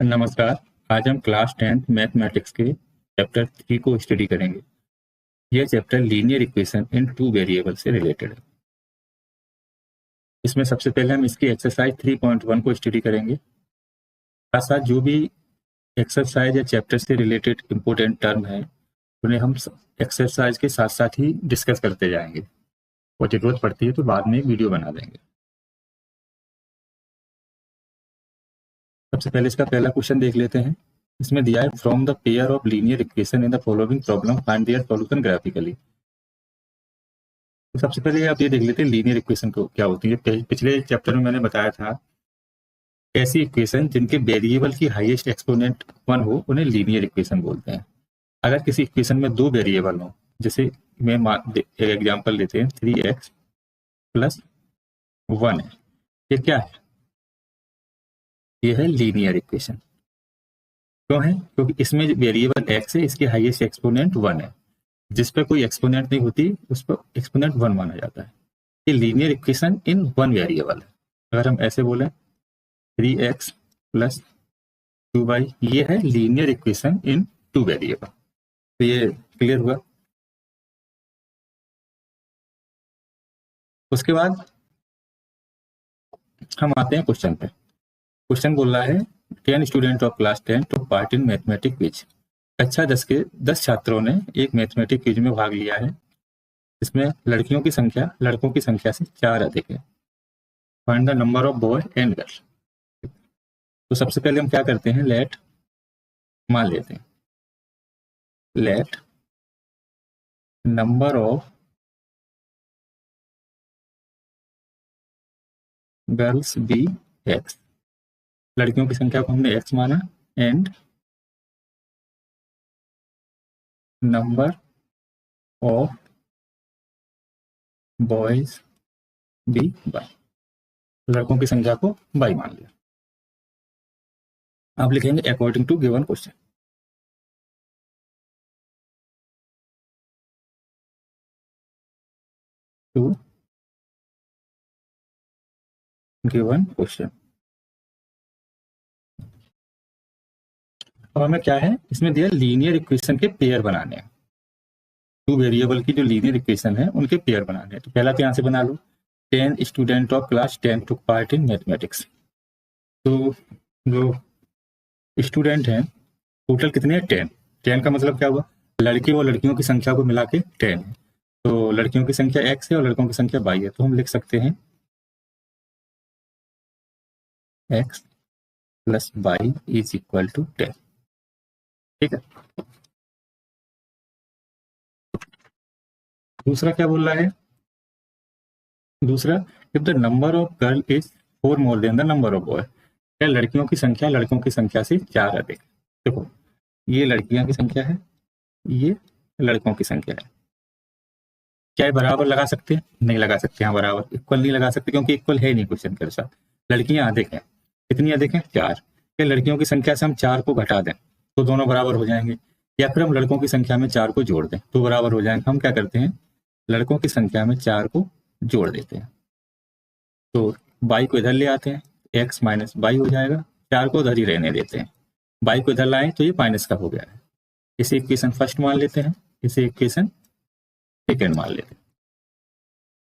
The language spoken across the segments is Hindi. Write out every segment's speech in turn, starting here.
नमस्कार। आज हम क्लास 10th मैथमेटिक्स के चैप्टर 3 को स्टडी करेंगे। यह chapter linear equation in two variable से रिलेटेड है। इसमें सबसे पहले हम इसकी एक्सरसाइज 3.1 को स्टडी करेंगे। साथ साथ जो भी एक्सरसाइज या चैप्टर से रिलेटेड इंपॉर्टेंट टर्म है उन्हें हम एक्सरसाइज के साथ साथ ही डिस्कस करते जाएंगे और जरूरत पड़ती है तो बाद में एक वीडियो बना देंगे। सबसे पहले इसका पहला क्वेश्चन देख लेते हैं। इसमें दिया है from the pair of linear equation in the following problem find their solution graphically. तो सबसे पहले आप ये देख लेते हैं लीनियर इक्वेशन को क्या होती है। पिछले चैप्टर में मैंने बताया था ऐसी इक्वेशन जिनके वेरिएबल की हाईएस्ट एक्सपोनेंट 1 हो उन्हें लीनियर इक्वेशन बोलते हैं। अगर किसी इक्वेशन में दो वेरिएबल हो, जैसे मैं एक एग्जांपल लेते हैं 3x + 1 है, ये क्या है? ये है लीनियर इक्वेशन। क्यों है? क्योंकि इसमें वेरिएबल x है, इसकी हाईएस्ट एक्सपोनेंट 1 है। जिस पर कोई एक्सपोनेंट नहीं होती उस पर एक्सपोनेंट 1 माना जाता है। ये linear equation in one variable है। अगर हम ऐसे बोले 3x + 2y, ये है linear equation in two variable. तो ये क्लियर हुआ। उसके बाद हम आते हैं क्वेश्चन पे। क्वेश्चन बोल रहा है 10 student of class 10 to part in mathematic quiz. कक्षा 10 के 10 छात्रों ने एक मैथमेटिक क्विज में भाग लिया है। इसमें लड़कियों की संख्या लड़कों की संख्या से 4 अधिक है। Find the number of boy and girl. तो सबसे पहले हम क्या करते हैं, लेट मान लेते हैं let number of girls be x। लड़कियों की संख्या को हमने x माना and number of boys be y। लड़कों की संख्या को y मान लिया। आप लिखेंगे according to given question. To given question. अब हमें क्या है, इसमें दिया लीनियर इक्वेशन के पेयर बनाने हैं। टू वेरिएबल की जो लीनियर इक्वेशन है उनके पेयर बनाने हैं। तो पहला तो यहाँ से बना लो 10 student of class 10 took part in mathematics. तो जो स्टूडेंट हैं टोटल कितने हैं? 10। 10 का मतलब क्या हुआ, लड़के और लड़कियों की संख्या को मिला के 10 है। तो लड़कियों की संख्या x है और लड़कों की संख्या y है। तो हम लिख सकते हैं x + y = 10। ठीक है। दूसरा क्या बोल रहा है? दूसरा, if the number of girl is 4 more than the number of boy. क्या लड़कियों की संख्या लड़कों की संख्या से 4 अधिक? देखो, ये लड़कियों की संख्या है, ये लड़कों की संख्या है। क्या ये बराबर लगा सकते हैं? नहीं लगा सकते हैं। बराबर इक्वल नहीं लगा सकते क्योंकि इक्वल है नहीं क्वेश्चन के अनुसार। लड़कियां अधिक हैं। कितनी अधिक हैं? 4। क्या लड़कियों की संख्या से हम 4 को घटा दें तो दोनों बराबर हो जाएंगे, या फिर हम लड़कों की संख्या में 4 को जोड़ दें तो बराबर हो जाएंगे। हम क्या करते हैं, लड़कों की संख्या में 4 को जोड़ देते हैं। तो y को इधर ले आते हैं, x - y हो जाएगा। 4 को उधर ही रहने देते हैं, y को इधर लाएं तो ये माइनस का हो गया है। इसे इक्वेशन फर्स्ट मान लेते हैं, इसे इक्वेशन सेकेंड मान लेते हैं।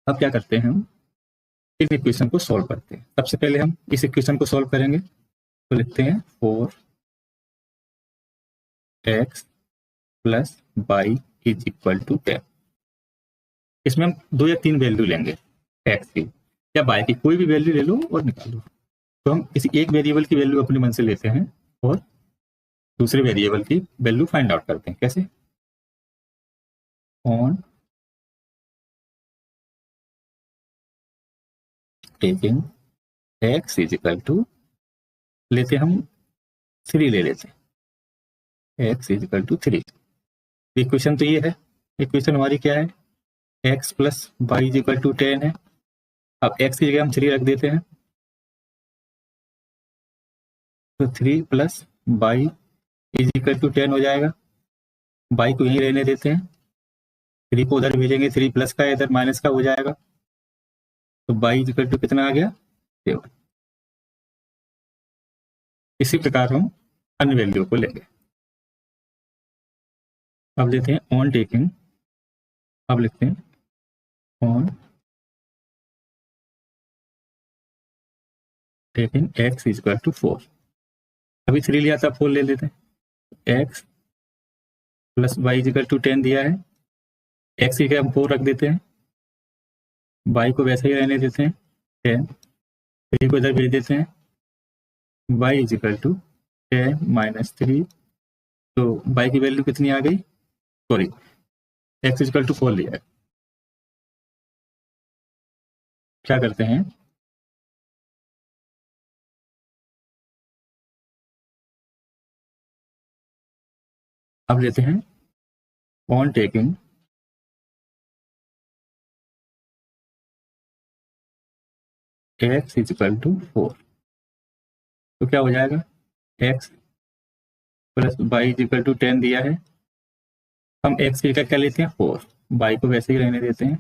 अब क्या करते हैं, हम इस इक्वेशन को सॉल्व करते हैं। सबसे पहले हम इस इक्वेशन को सॉल्व करेंगे तो लिखते हैं 4x + y = 10। इसमें हम 2 या 3 वैल्यू लेंगे x की या y की, कोई भी वैल्यू ले लो और निकालो। तो हम किसी एक वेरिएबल की वैल्यू अपने मन से लेते हैं और दूसरे वेरिएबल की वैल्यू फाइंड आउट करते हैं। कैसे? ऑन टेकिंग x = लेते हम 3 ले लेते हैं, x = 3। इक्वेशन तो ये है। इक्वेशन हमारी क्या है, x + y = 10 है। अब x की जगह हम 3 रख देते हैं तो 3 + y = 10 हो जाएगा। y को यहीं रहने देते हैं, 3 को उधर भेजेंगे, 3 प्लस का इधर माइनस का हो जाएगा। तो y = कितना आ गया? 7। इसी प्रकार हम अन्य वैल्यू को लेंगे। अब लेते हैं ऑन टेकिंग, अब लिखते हैं on taking x equal to 4। अभी 3 लिया था, 4 ले लेते हैं। x plus y equal to 10 दिया है, x की जगह हम 4 रख देते हैं, y को वैसे ही रहने देते हैं 10, 3 को इधर भेज देते हैं, y इक्वल टू 10 माइनस 3, तो y की वैल्यू कितनी आ गई, सॉरी x इक्वल टू 4 लिया है। क्या करते हैं, अब लेते हैं on taking x equal to 4, तो क्या हो जाएगा, x plus y equal to 10 दिया है, हम x की जगह क्या लेते हैं 4, y को वैसे ही रहने देते हैं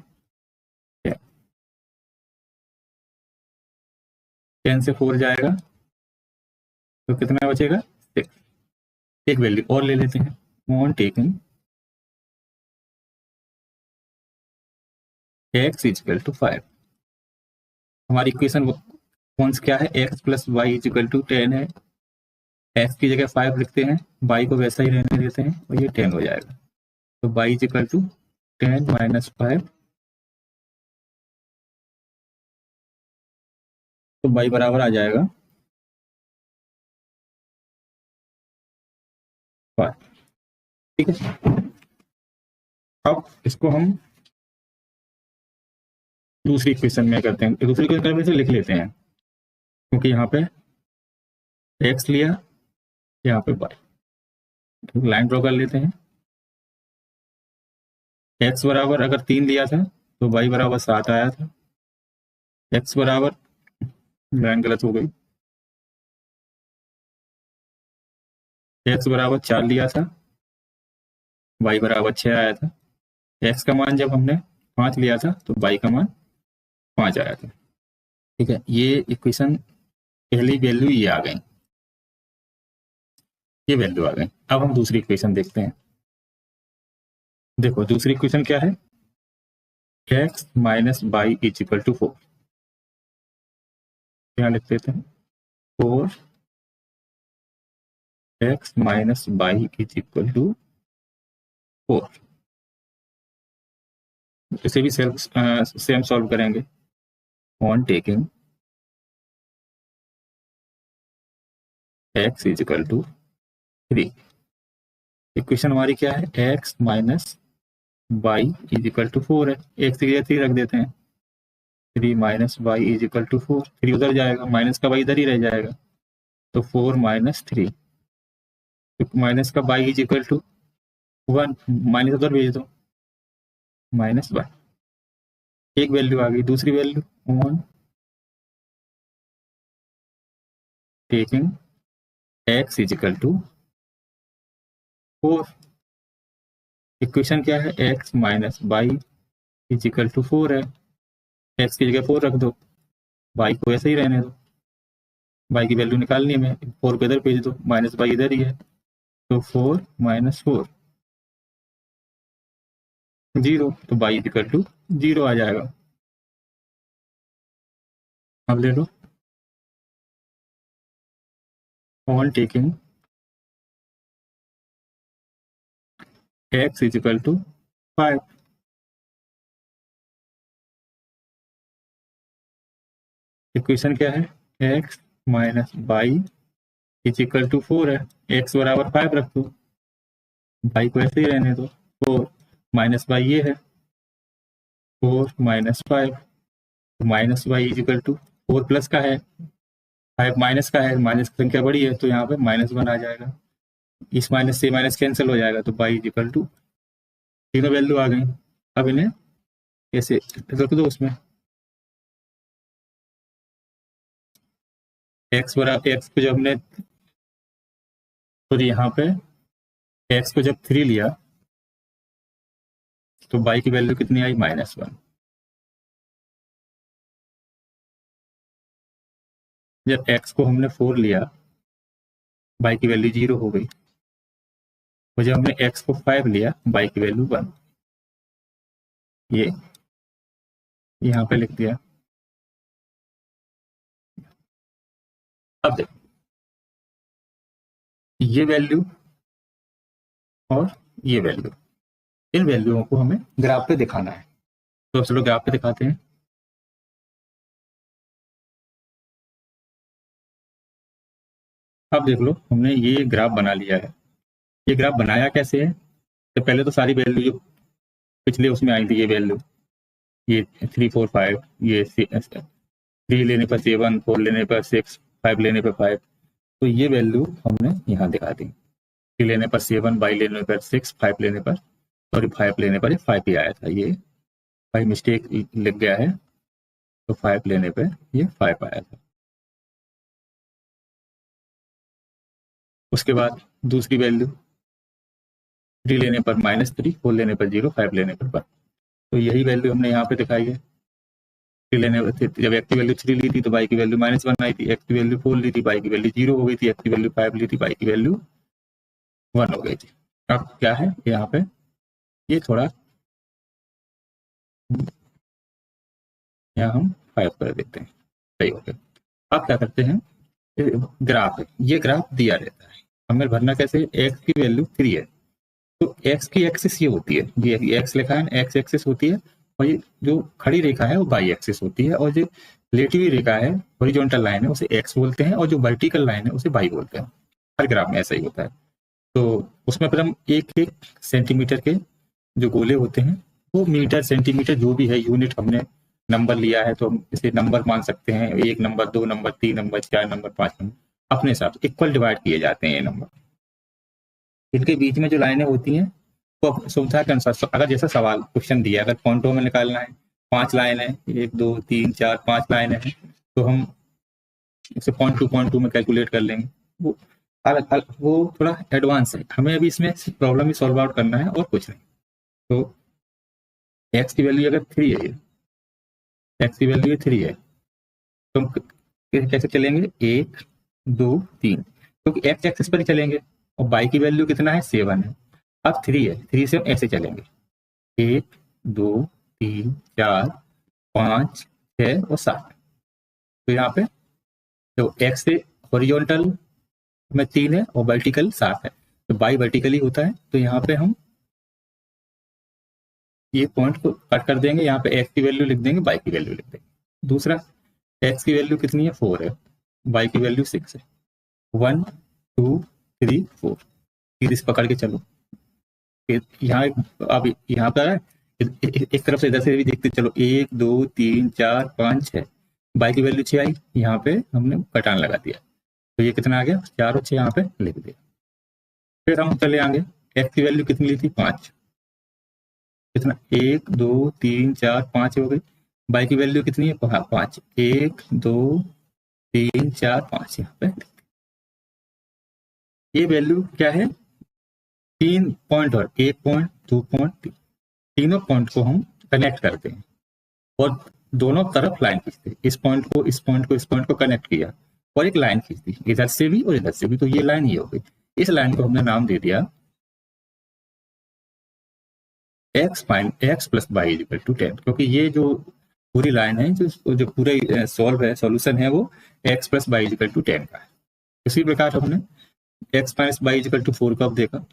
10 से 4 जाएगा तो कितना बचेगा 6। एक वैल्यू और ले लेते हैं on taking x equal to 5। हमारी इक्वेशन कौन सी क्या है, x plus y equal to 10 है, x की जगह 5 लिखते हैं, y को वैसा ही रहने देते हैं और ये 10 हो जाएगा, तो y इक्वल टू 10 माइनस 5, तो y बराबर आ जाएगा 5। ठीक है, अब इसको हम दूसरी इक्वेशन में करते हैं, दूसरी इक्वेशन में से लिख लेते हैं, क्योंकि यहाँ पे x लिया, यहाँ पे y, लाइन ड्रॉ कर लेते हैं। x बराबर अगर 3 लिया था तो y बराबर 7 आया था, x बराबर, लाइन गलत हो गई, x बराबर 4 लिया था, y बराबर 6 आया था, x का मान जब हमने 5 लिया था तो y का मान 5 आया था। ठीक है, ये इक्वेशन पहली वैल्यू ये आ गई, ये वैल्यू आ गई। अब हम दूसरी इक्वेशन देखते हैं। देखो दूसरी इक्वेशन क्या है, x minus Y is equal to 4, यहाँ लिख देते हैं 4x minus Y is equal to 4। इसे भी सेम सॉल्व करेंगे on taking x is equal to 3। Equation हमारी क्या है, x minus Y is equal to 4 है, x की जगह 3 रख देते हैं, 3 minus Y is equal to 4, 3 उधर जाएगा, माइनस का y इधर ही रह जाएगा, तो 4 माइनस 3, माइनस का y is equal to 1, minus उधर भेज दो, माइनस 1। एक वैल्यू आ गई, दूसरी value on taking x is equal to 4। Equation क्या है, x minus Y is equal to 4 है, x की जगह 4 रख दो, y को ऐसे ही रहने दो, y की वैल्यू निकालनी है, 4 को इधर भेज दो, माइनस वाई इधर ही है, तो 4 माइनस 4 0, तो y इक्वल टू 0 आ जाएगा। अब ले लो on taking x is equal to 5। Equation क्या है, x minus Y is equal to 4 है, x बराबर 5 रख दो, y को ऐसे ही रहने दो, 4 माइनस वाई ये है, 4 minus 5, minus Y is equal to 4 plus का है, 5 माइनस का है, माइनस की संख्या बड़ी है तो यहाँ पे -1 आ जाएगा, इस माइनस से माइनस कैंसिल हो जाएगा, तो y इज इक्वल टू, तीनों वैल्यू आ गई। अब इन्हें ऐसे रख दो, उसमें x बराबर, x को जब हमने, तो यहाँ पे x को जब 3 लिया तो y की वैल्यू कितनी आई, -1। जब x को हमने 4 लिया y की वैल्यू 0 हो गई, और जब हमने x को 5 लिया y की वैल्यू 1, ये यहाँ पे लिख दिया। अब देखो ये वैल्यू और ये वैल्यू, इन वैल्यूओं को हमें ग्राफ पे दिखाना है, तो चलो ग्राफ पे दिखाते हैं। अब देख लो हमने ये ग्राफ बना लिया है। ये ग्राफ बनाया कैसे है, तो पहले तो सारी वैल्यू जो पिछले उसमें आई थी, ये वैल्यू, ये 3 4 5, ये 3 लेने पर 7, 4 लेने पर 6, 5 लेने पर 5, तो ये वैल्यू हमने यहाँ दिखा दी। 3 लेने पर 7, y लेने पर 6, 5 लेने पर, सॉरी 5 लेने पर 5 ही आया था, ये 5 मिस्टेक लिख गया है, तो 5 लेने पर ये 5 आया था। उसके बाद दूसरी वैल्यू 3 लेने पर -3, 4 लेने पर 0, 5 लेने पर 1, तो यही वैल्यू हमने यहाँ पे दिखाई है। 3 लेने जब x की वैल्यू 3 ली थी तो y की वैल्यू -1 आई थी, x की वैल्यू 4 ली थी, y की वैल्यू 0 हो गई थी, x की वैल्यू 5 ली थी, y की वैल्यू 1 हो गई थी। अब क्या है यहाँ पे, ये थोड़ा यहाँ हम 5 कर देते हैं, सही हो गया। अब क्या करते हैं, ग्राफ है, ये ग्राफ दिया रहता है, हमें भरना कैसे, x की वैल्यू 3 है, तो x की एक्सिस ये होती है, ये x लिखा है, x एक्सिस होती है, और ये जो खड़ी रेखा है वो y एक्सिस होती है, और जो लेटी हुई रेखा है, हॉरिजॉन्टल लाइन है, उसे x बोलते हैं, और जो वर्टिकल लाइन है उसे y बोलते हैं। हर ग्राफ में ऐसा ही होता है। तो उसमें पर हम एक एक सेंटीमीटर के जो गोले होते हैं, वो मीटर सेंटीमीटर जो भी है यूनिट हमने नंबर लिया है, तो हम इसे नंबर मान सकते हैं, 1 number, 2 number, 3 number, 4 number, 5 number, अपने हिसाब से इक्वल डिवाइड किए जाते हैं ये नंबर। इनके बीच में जो लाइनें होती हैं वो सुविधा के अनुसार, अगर जैसा सवाल क्वेश्चन दिया, अगर पॉइंटों में निकालना है, 5 लाइन है, 1 2 3 4 5 लाइन है, तो हम इसे पॉइंट टू में कैलकुलेट कर लेंगे। वो वो थोड़ा एडवांस है, हमें अभी इसमें प्रॉब्लम ही सॉल्व आउट करना है और कुछ नहीं। तो एक्स की वैल्यू अगर 3 है, एक्स की वैल्यू 3 है, तो हम कैसे चलेंगे, 1 2 3, क्योंकि एक्स एक्सिस पर ही चलेंगे, और बाई की वैल्यू कितना है, 7 है। अब 3 है, 3 से हम ऐसे चलेंगे, 1 2 3 4 5 6 और 7, तो यहाँ पे तो एक्स से हॉरिजॉन्टल में 3 है और वर्टिकल 7 है, तो बाई वर्टिकली होता है, तो यहाँ पे हम ये पॉइंट को कट कर देंगे, यहाँ पे एक्स की वैल्यू लिख देंगे, बाई की वैल्यू लिख देंगे। दूसरा, एक्स की वैल्यू कितनी है, 4 है, बाई की वैल्यू 6 है, 1 2 3 4, फिर इस पकड़ के चलो, यहाँ अब यहाँ पर एक तरफ से इधर से भी देखते चलो, 1 2 3 4 5 6, बाई की वैल्यू 6 आई, यहाँ पे हमने कटान लगा दिया, तो ये कितना आ गया, 4 और 6 यहाँ पे लिख दिया। फिर हम चले आगे, एक्स की वैल्यू कितनी ली थी, 5, कितना, 1 2 3 4 5 हो गई, बाई की वैल्यू कितनी है, 5, 1 2 3 4 5, यहाँ पे ये वैल्यू क्या है, 3 पॉइंट, और 1 पॉइंट 2 पॉइंट, तीनों पॉइंट को हम कनेक्ट करते हैं और दोनों तरफ लाइन खींचते हैं, इस पॉइंट को इस पॉइंट को इस पॉइंट को कनेक्ट किया और एक लाइन खींचती, इधर से भी और इधर से भी, तो ये लाइन ये हो गई। इस लाइन को हमने नाम दे दिया x plus y equal to 10, क्योंकि ये जो पूरी लाइन है, जो पूरा सॉल्व है, सॉल्यूशन है, वो x plus y equal to 10 का है। इसी प्रकार हमने x minus y equal to 4 कब देखा,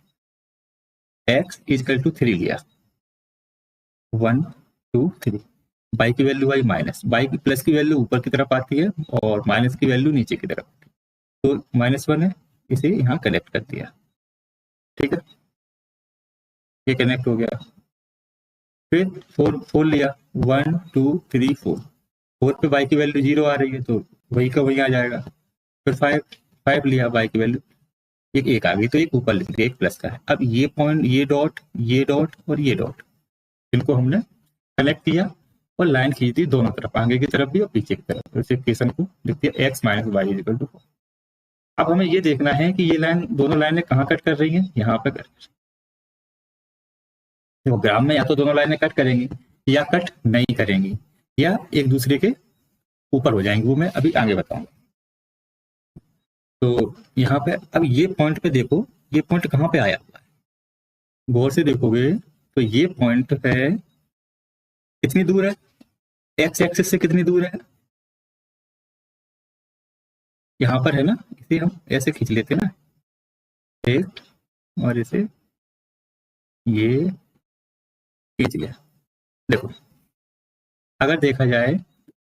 x इक्वल टू 3 लिया, 1 2 3, बाई की वैल्यू आई माइनस, बाई की प्लस की वैल्यू ऊपर की तरफ आती है और माइनस की वैल्यू नीचे की तरफ, तो -1 है, इसे यहाँ कनेक्ट कर दिया, ठीक है, ये कनेक्ट हो गया। फिर 4 लिया, 1 2 3 4, 4 पे बाई की वैल्यू 0 आ रही है, तो वही का वही आ जाएगा। फिर 5 लिया, बाई की वैल्यू एक आ गई, तो एक ऊपर लिख दिया, एक प्लस का है। अब ये पॉइंट, ये डॉट और ये डॉट, इनको हमने कनेक्ट किया और लाइन खींच दी दोनों तरफ, आगे की तरफ भी और पीछे की तरफ, तो इस इक्वेशन को लिख दिया x minus y equal to 4। अब हमें ये देखना है कि ये लाइन, दोनों लाइनें कहाँ कट कर रही हैं, यहाँ पे कट, तो ग्राम में या तो दोनों लाइनें कट करेंगी या कट नहीं करेंगी या एक दूसरे के ऊपर हो जाएंगी, वो मैं अभी आगे बताऊंगा। तो यहाँ पे अब ये पॉइंट पे देखो, ये पॉइंट कहाँ पे आया हुआ है, गौर से देखोगे तो ये पॉइंट है कितनी दूर है, एक्स एक्सिस से कितनी दूर है, यहाँ पर है ना, इसे हम ऐसे खींच लेते ना, एक, और इसे ये खींच लिया। देखो अगर देखा जाए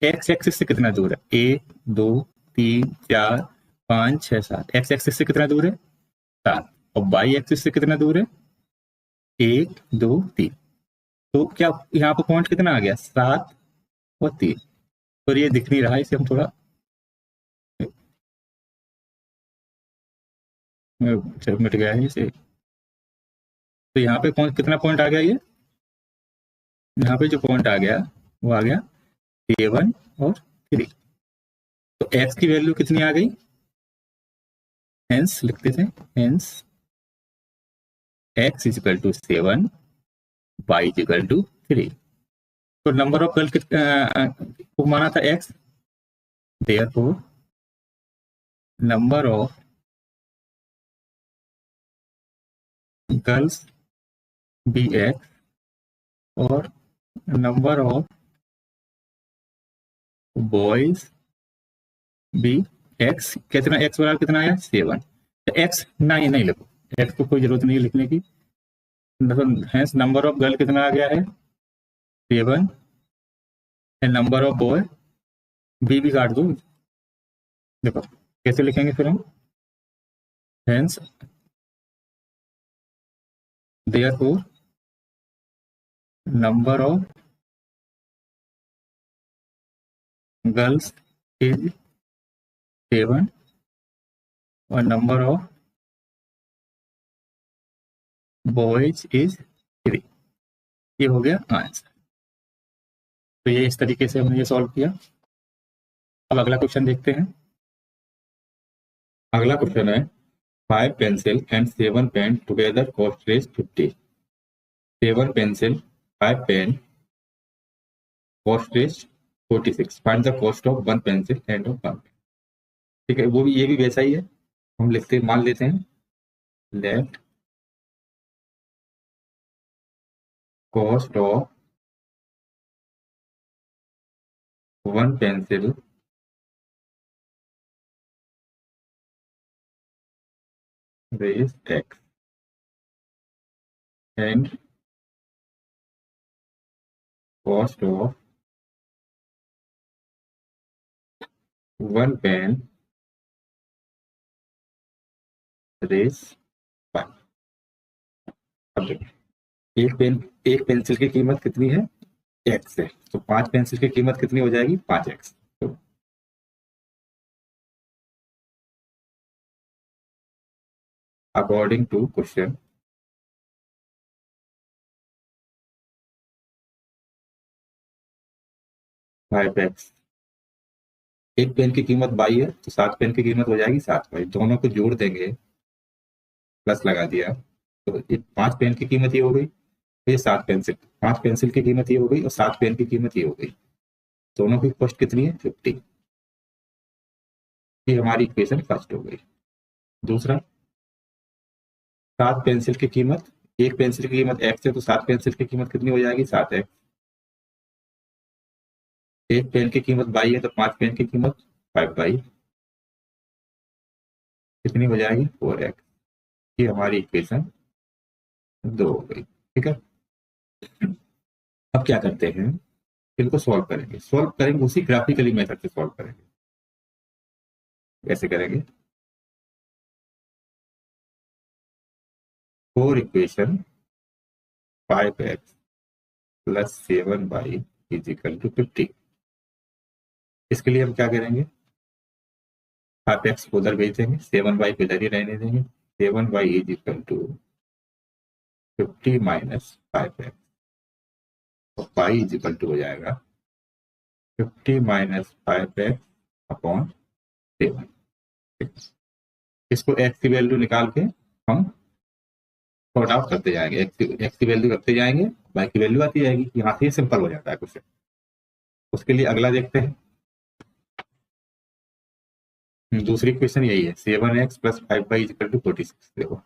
एक्स एक्सिस से कितना दूर है, 1 2 3 4 5 6 7, एक्स एक्सिस से कितना दूर है 7, और वाई एक्सिस से कितना दूर है 1 2 3। तो क्या यहाँ पर पॉइंट कितना आ गया 7 और 3, और ये दिख नहीं रहा, इसे हम थोड़ा मिट गया है इसे। तो यहाँ पे कितना पॉइंट आ गया, ये यहाँ पे जो पॉइंट आ गया वो आ गया 7 और 3। तो एक्स की वैल्यू कितनी आ गई, हेंस लिखते थे, hence X is equal to 7, Y is equal to 3। तो नंबर ऑफ गर्ल को माना था X, therefore number of girls B X और number of boys B X. कितना एक्स बराबर कितना आया 7, तो एक्स नहीं लिखो, एक्स को कोई जरूरत नहीं है लिखने की। हेंस नंबर ऑफ गर्ल कितना आ गया है 7, and number of boy be भी काट दो। देखो कैसे लिखेंगे फिर हम, hence therefore number of girls is 7 और नंबर ऑफ बॉयज इज 3। ये हो गया आंसर। तो ये इस तरीके से हमने ये सॉल्व किया। अब अगला क्वेश्चन देखते हैं। अगला क्वेश्चन है 5 pencil and 7 pen together cost is 50। 7 pencil 5 pen cost is 46। Find the cost of 1 pencil and of 1 pen. ठीक है, वो भी ये भी वैसा ही है, हम लिखते मान लेते हैं let cost of 1 pencil is x and cost of 1 pen is 5। अब देखिए एक पेंसिल की कीमत कितनी है x है, तो 5 पेंसिल की कीमत कितनी हो जाएगी 5x। तो अकॉर्डिंग टू क्वेश्चन 5x, एक पेन की कीमत 22 है, तो 7 पेन की कीमत हो जाएगी 7y। दोनों को जोड़ देंगे, प्लस लगा दिया, तो ये 5 पेन की कीमत ये हो गई, ये 7 पेंसिल, 5 पेंसिल की कीमत ये हो गई और 7 पेन की कीमत ये हो गई। दोनों की कॉस्ट कितनी है 50। ये हमारी इक्वेशन फर्स्ट हो गई। दूसरा, 7 पेंसिल की कीमत, एक पेंसिल की कीमत x है, तो 7 पेंसिल की कीमत कितनी हो जाएगी 7x। एक पेन की कीमत 22 है, तो 5 पेन की कीमत 5y कितनी हो जाएगी 4x। ये हमारी इक्वेशन 2 हो गई। ठीक है, अब क्या करते हैं, इनको सॉल्व करेंगे उसी ग्राफिकली मेथड से सॉल्व करेंगे। कैसे करेंगे, for equation 5x plus 7y is equal to 50। इसके लिए हम क्या करेंगे, 5x को उधर भेज देंगे, 7y को इधर ही रहने देंगे। 7y is equal to 50 minus 5x, तो y इज इक्वल टू हो जाएगा 50 माइनस 5x अपॉन 7। इसको x की वैल्यू निकाल के हम सॉर्ट आउट करते जाएंगे, x की वैल्यू रखते जाएंगे, y की वैल्यू आती जाएगी। यहाँ से सिंपल हो जाता है क्वेश्चन। उसके लिए अगला देखते हैं। दूसरी क्वेश्चन यही है, 7x plus 5y is equal to 46। देखो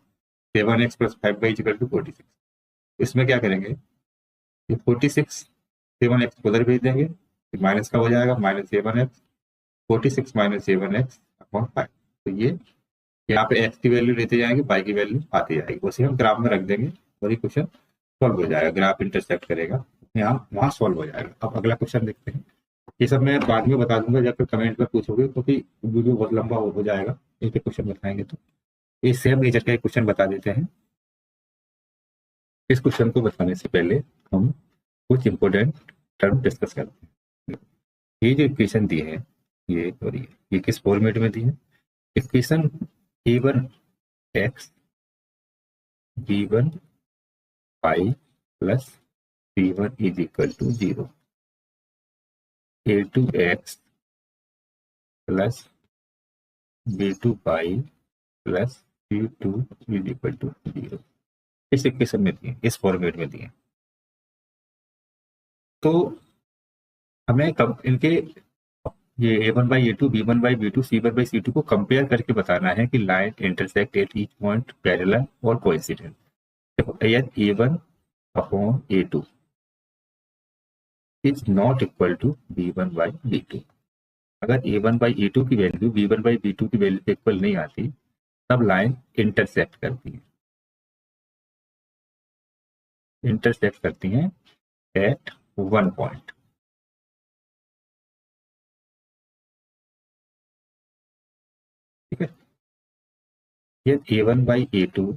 7x plus 5y is equal to 46, इसमें क्या करेंगे, ये 46 7x को उधर भेज देंगे, फिर माइनस का हो जाएगा, minus 7x, 46 minus 7x upon 5। तो ये यहाँ पे x की वैल्यू लेते जाएंगे, y की वैल्यू आती जाएगी, उसे हम ग्राफ में रख देंगे और ये क्वेश्चन सॉल्व हो जाएगा, ग्राफ इंटरसेक्ट करेगा, यहाँ वहाँ सॉल्व हो जाएगा। अब अगला क्वेश्चन देखते हैं। ये सब मैं बाद में बता दूंगा जब कमेंट में पूछोगे, क्योंकि वीडियो बहुत लंबा हो जाएगा, एक एक क्वेश्चन बताएंगे। तो ये सेम नेचर का एक क्वेश्चन बता देते हैं। इस क्वेश्चन को बताने से पहले हम कुछ इंपॉर्टेंट टर्म डिस्कस करते हैं। ये जो इक्वेशन दी है, ये और ये किस फॉर्मेट में दी है, equation a1x b1 y plus b1 is equal to 0, a2x plus b2y plus b2 is equal to 0, इस इक्वेशन में दिए, इस फॉर्मेट में दिए। तो हमें कब इनके ये a1 by a2 b1 by b2 c1 by c2 को कंपेयर करके बताना है कि line intersect at each point parallel और कोइंसिडेंट। देखो a1 upon a2 is not equal to b1 by b2। अगर a1 बाई a2 की वैल्यू b1 बाई b2 की वैल्यू के इक्वल नहीं आती, तब लाइन इंटरसेक्ट करती है, इंटरसेक्ट करती हैं एट वन पॉइंट। ठीक है, ये a1 by a2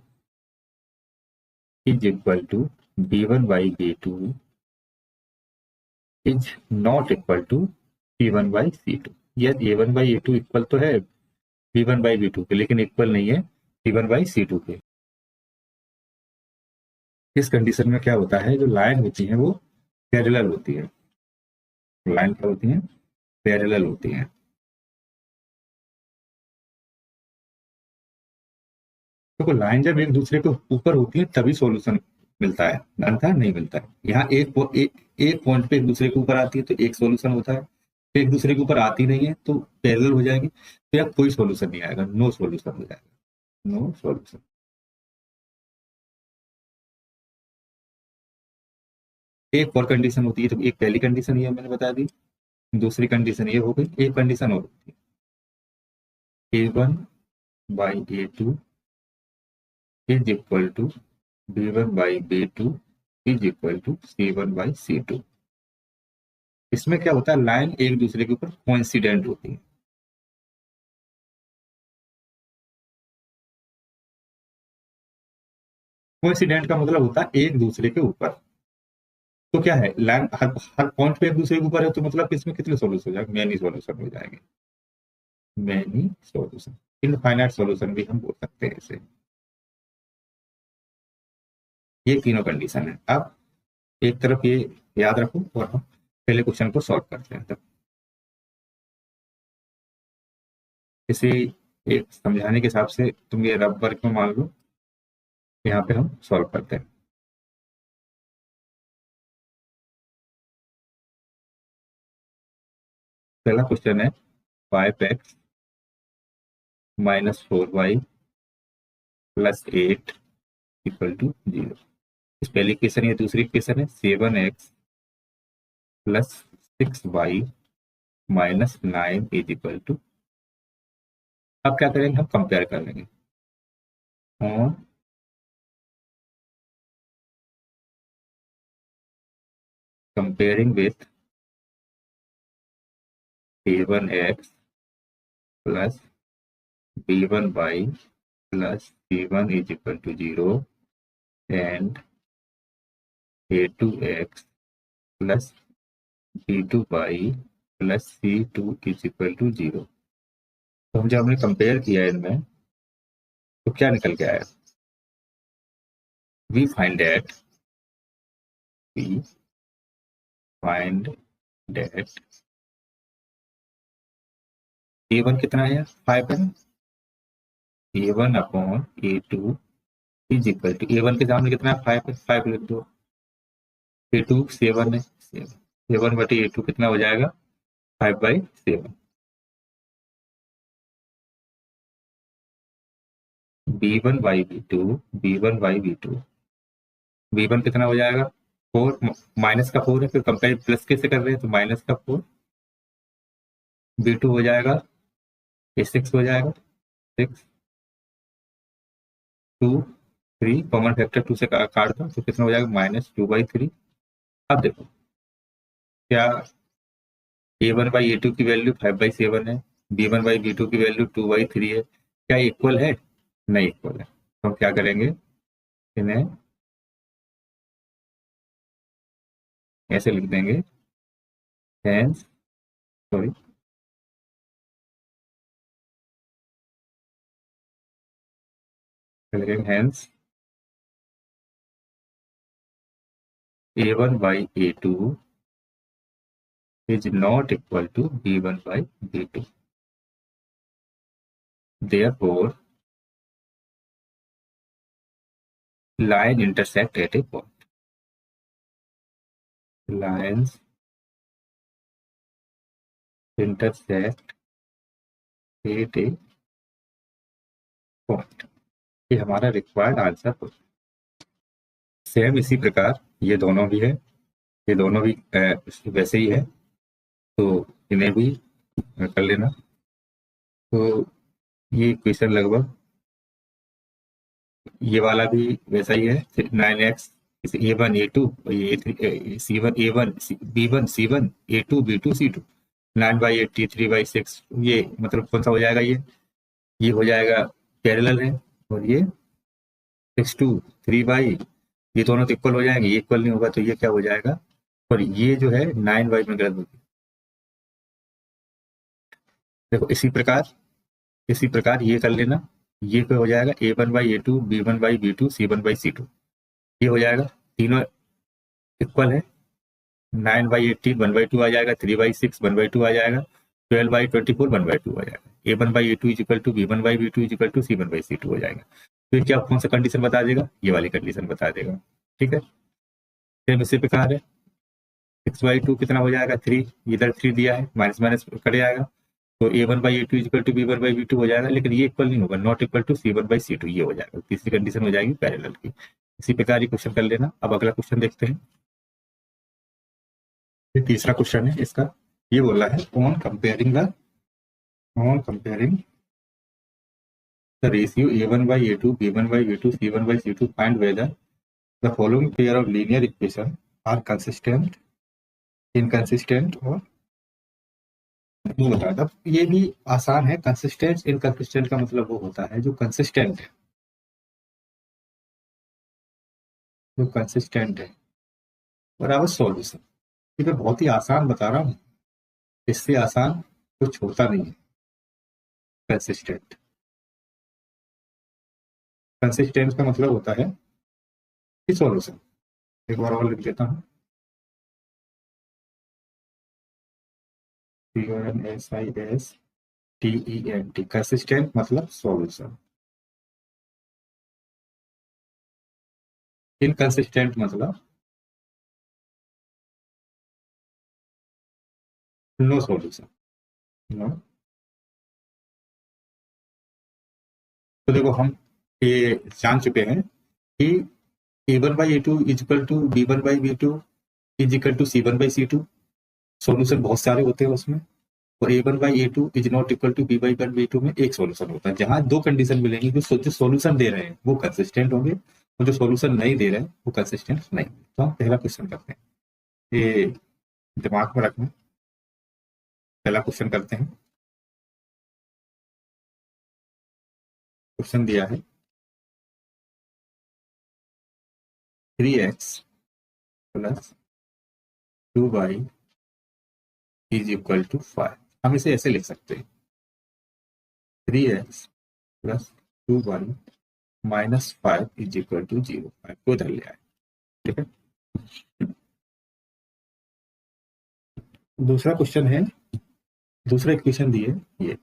is equal to b1 by b2 is not equal to c1 by c2। यह a1 बाई a2 इक्वल तो है b1 बाई b2 के, लेकिन इक्वल नहीं है c1 बाई c2 के। इस कंडीशन में क्या होता है, जो लाइन होती है वो पैरेलल होती है, लाइन क्या होती है, पैरेलल होती है। तो लाइन जब एक दूसरे के ऊपर होती है तभी सॉल्यूशन मिलता है, अन्यथा नहीं मिलता है। यहाँ एक पॉइंट पे एक दूसरे के ऊपर आती है तो एक सॉल्यूशन होता है, एक दूसरे के ऊपर आती नहीं है तो पैरेलल हो जाएगी, तो यहाँ कोई सॉल्यूशन नहीं आएगा, नो सॉल्यूशन हो जाएगा, नो सॉल्यूशन। एक और कंडीशन होती है, तो एक पहली कंडीशन ये मैंने बता दी, दूसरी कंडीशन ये हो गई, एक कंडीशन और होती है a1 by a2 is equal to b1 by b2 is equal to c1 by c2। इसमें क्या होता है, लाइन एक दूसरे के ऊपर कोइंसिडेंट होती है। कोइंसिडेंट का मतलब होता है एक दूसरे के ऊपर। तो क्या है, लाइन हर हर पॉइंट पे एक दूसरे के ऊपर है, तो मतलब इसमें कितने सॉल्यूशन हो जाएंगे, मैनी सॉल्यूशन हो जाएंगे, मैनी सॉल्यूशन, इनफाइनाइट सॉल्यूशन भी हम बोल सकते हैं इसे। ये तीनों कंडीशन है। अब एक तरफ ये याद रखो और हम पहले क्वेश्चन को सॉल्व करते हैं। तब इसे एक समझाने के हिसाब से तुम ये रब वर्क में मान लो, यहाँ पे हम सॉल्व करते हैं। पहला क्वेश्चन है 5x minus 4y plus 8 equal to 0। इस पहली क्वेश्चन है, दूसरी क्वेश्चन है 7x plus 6y minus 9 is equal to. अब क्या करेंगे, हम कंपेयर कर लेंगे और comparing with a1x plus b1y plus c1 is equal to 0 and a2x plus b2y plus c2 is equal to 0। तो हम जब हमने कंपेयर किया इनमें तो क्या निकल के आया, वी फाइंड दैट a1 कितना है, 5 है, a1 upon a2 is equal to, a1 के सामने कितना है, 5 है, 5 लिख दो, a2 7 है, 7 बटे a2 कितना हो जाएगा, 5/7। b1 by b2, b1 by b2, b1 कितना हो जाएगा 4, माइनस का 4 है, फिर कंपेयर प्लस कैसे कर रहे हैं तो माइनस का 4, b2 हो जाएगा ये 6 हो जाएगा, 6 2 3, कॉमन फैक्टर 2 से काट दो तो कितना हो जाएगा -2/3। अब देखो क्या a1/a2 की वैल्यू 5/7 है, b1/b2 की वैल्यू 2/3 है, क्या इक्वल है? नहीं इक्वल है, तो हम क्या करेंगे इन्हें ऐसे लिख देंगे, hence sorry hence a1/a2 is not equal to b1/b2, therefore line intersect at a point, lines intersect at a point, ये हमारा रिक्वायर्ड आंसर हो। सेम इसी प्रकार ये दोनों भी है, ये दोनों भी वैसे ही है, तो इन्हें भी कर लेना। तो ये क्वेश्चन लगभग ये वाला भी वैसा ही है, 9x a1 a2 c1 a1 b1 c1 a2 b2 c2 9/8 3/6, ये मतलब कौन सा हो जाएगा, ये हो जाएगा पैरेलल है, और ये 6 2 3/, ये दोनों तो इक्वल हो जाएंगे, ये इक्वल नहीं होगा तो ये क्या हो जाएगा, और ये जो है 9/, में गलत होगी। देखो इसी प्रकार ये कर लेना, ये क्या हो जाएगा a1/a2 b1/b2 c1/c2, ये हो जाएगा, तीनों इक्वल है, 9/18 1/2 आ जाएगा, 3/6 1/2 आ जाएगा, 12/24 1/2 आ जाएगा, a1/a2 is equal to b1/b2 is equal to c1/c2 हो जाएगा। फिर क्या कौन सा कंडीशन बता देगा, ये वाली कंडीशन बता देगा। ठीक है, सेम इसी प्रकार है, 6/2 कितना हो जाएगा 3, इधर 3 दिया है, माइनस माइनस कट जाएगा, तो a1/a2 is equal to b1/b2 हो जाएगा, लेकिन ये इक्वल नहीं होगा, नॉट इक्वल टू c1/c2, ये हो जाएगा, तीसरी कंडीशन हो जाएगी पैरेलल की। इसी प्रकार ये क्वेश्चन कर लेना। अब अगला क्वेश्चन देखते हैं, ये तीसरा क्वेश्चन है इसका, ये बोला है on comparing the ratio a1/a2 b1/b2 c1/c2 find whether the following pair of linear equation are consistent, inconsistent और वो बता था। ये भी आसान है, कंसिस्टेंट इनकंसिस्टेंट का मतलब वो होता है जो कंसिस्टेंट है, बराबर सॉल्यूशन। ये मैं बहुत ही आसान बता रहा हूँ, इससे आसान कुछ होता नहीं है। कंसिस्टेंट का मतलब होता है कि सॉल्यूशन, एक बार और लिख देता हूँ, CONSISTENT, कंसिस्टेंट मतलब सॉल्यूशन, इनकंसिस्टेंट मतलब नो सॉल्यूशन, नो। तो देखो हम ये जान चुके हैं कि a1/a2 is equal to b1/b2 is equal to c1/c2, solution बहुत सारे होते हैं उसमें, और a1/a2 is not equal to b1/b2 में एक सॉल्यूशन होता है। जहां दो कंडीशन मिलेंगी, जो सॉल्यूशन दे रहे हैं वो कंसिस्टेंट होंगे, और जो सॉल्यूशन नहीं दे रहे हैं वो कंसिस्टेंट नहीं। तो हम पहला क्वेश्चन करते हैं, ये दिमाग में रखना, पहला क्वेश्चन करते हैं। क्वेश्चन दिया है 3x plus 2y is equal to 5। हम इसे ऐसे लिख सकते हैं, 3x plus 2y minus 5 is equal to 0, 5 को इधर ले आए। ठीक है, दूसरा क्वेश्चन है, दूसरा इक्वेशन दिए ये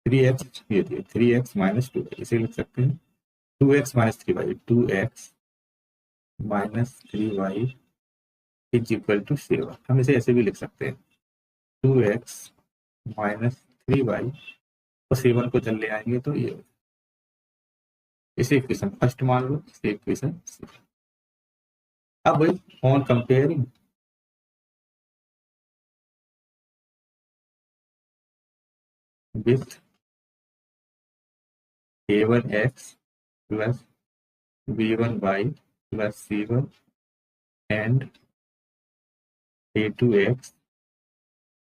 3x, ये दिए 3x माइनस 2y, इसे लिख सकते हैं 2x minus 3y, 2x minus 3y is equal to 7। हम इसे ऐसे भी लिख सकते हैं 2x माइनस 3y, और 7 को जल ले आएंगे तो ये इसे इक्वेशन फर्स्ट मान लो, इसे इक्वेशन। अब भाई on comparing with a1x plus b1y plus c1 and a2x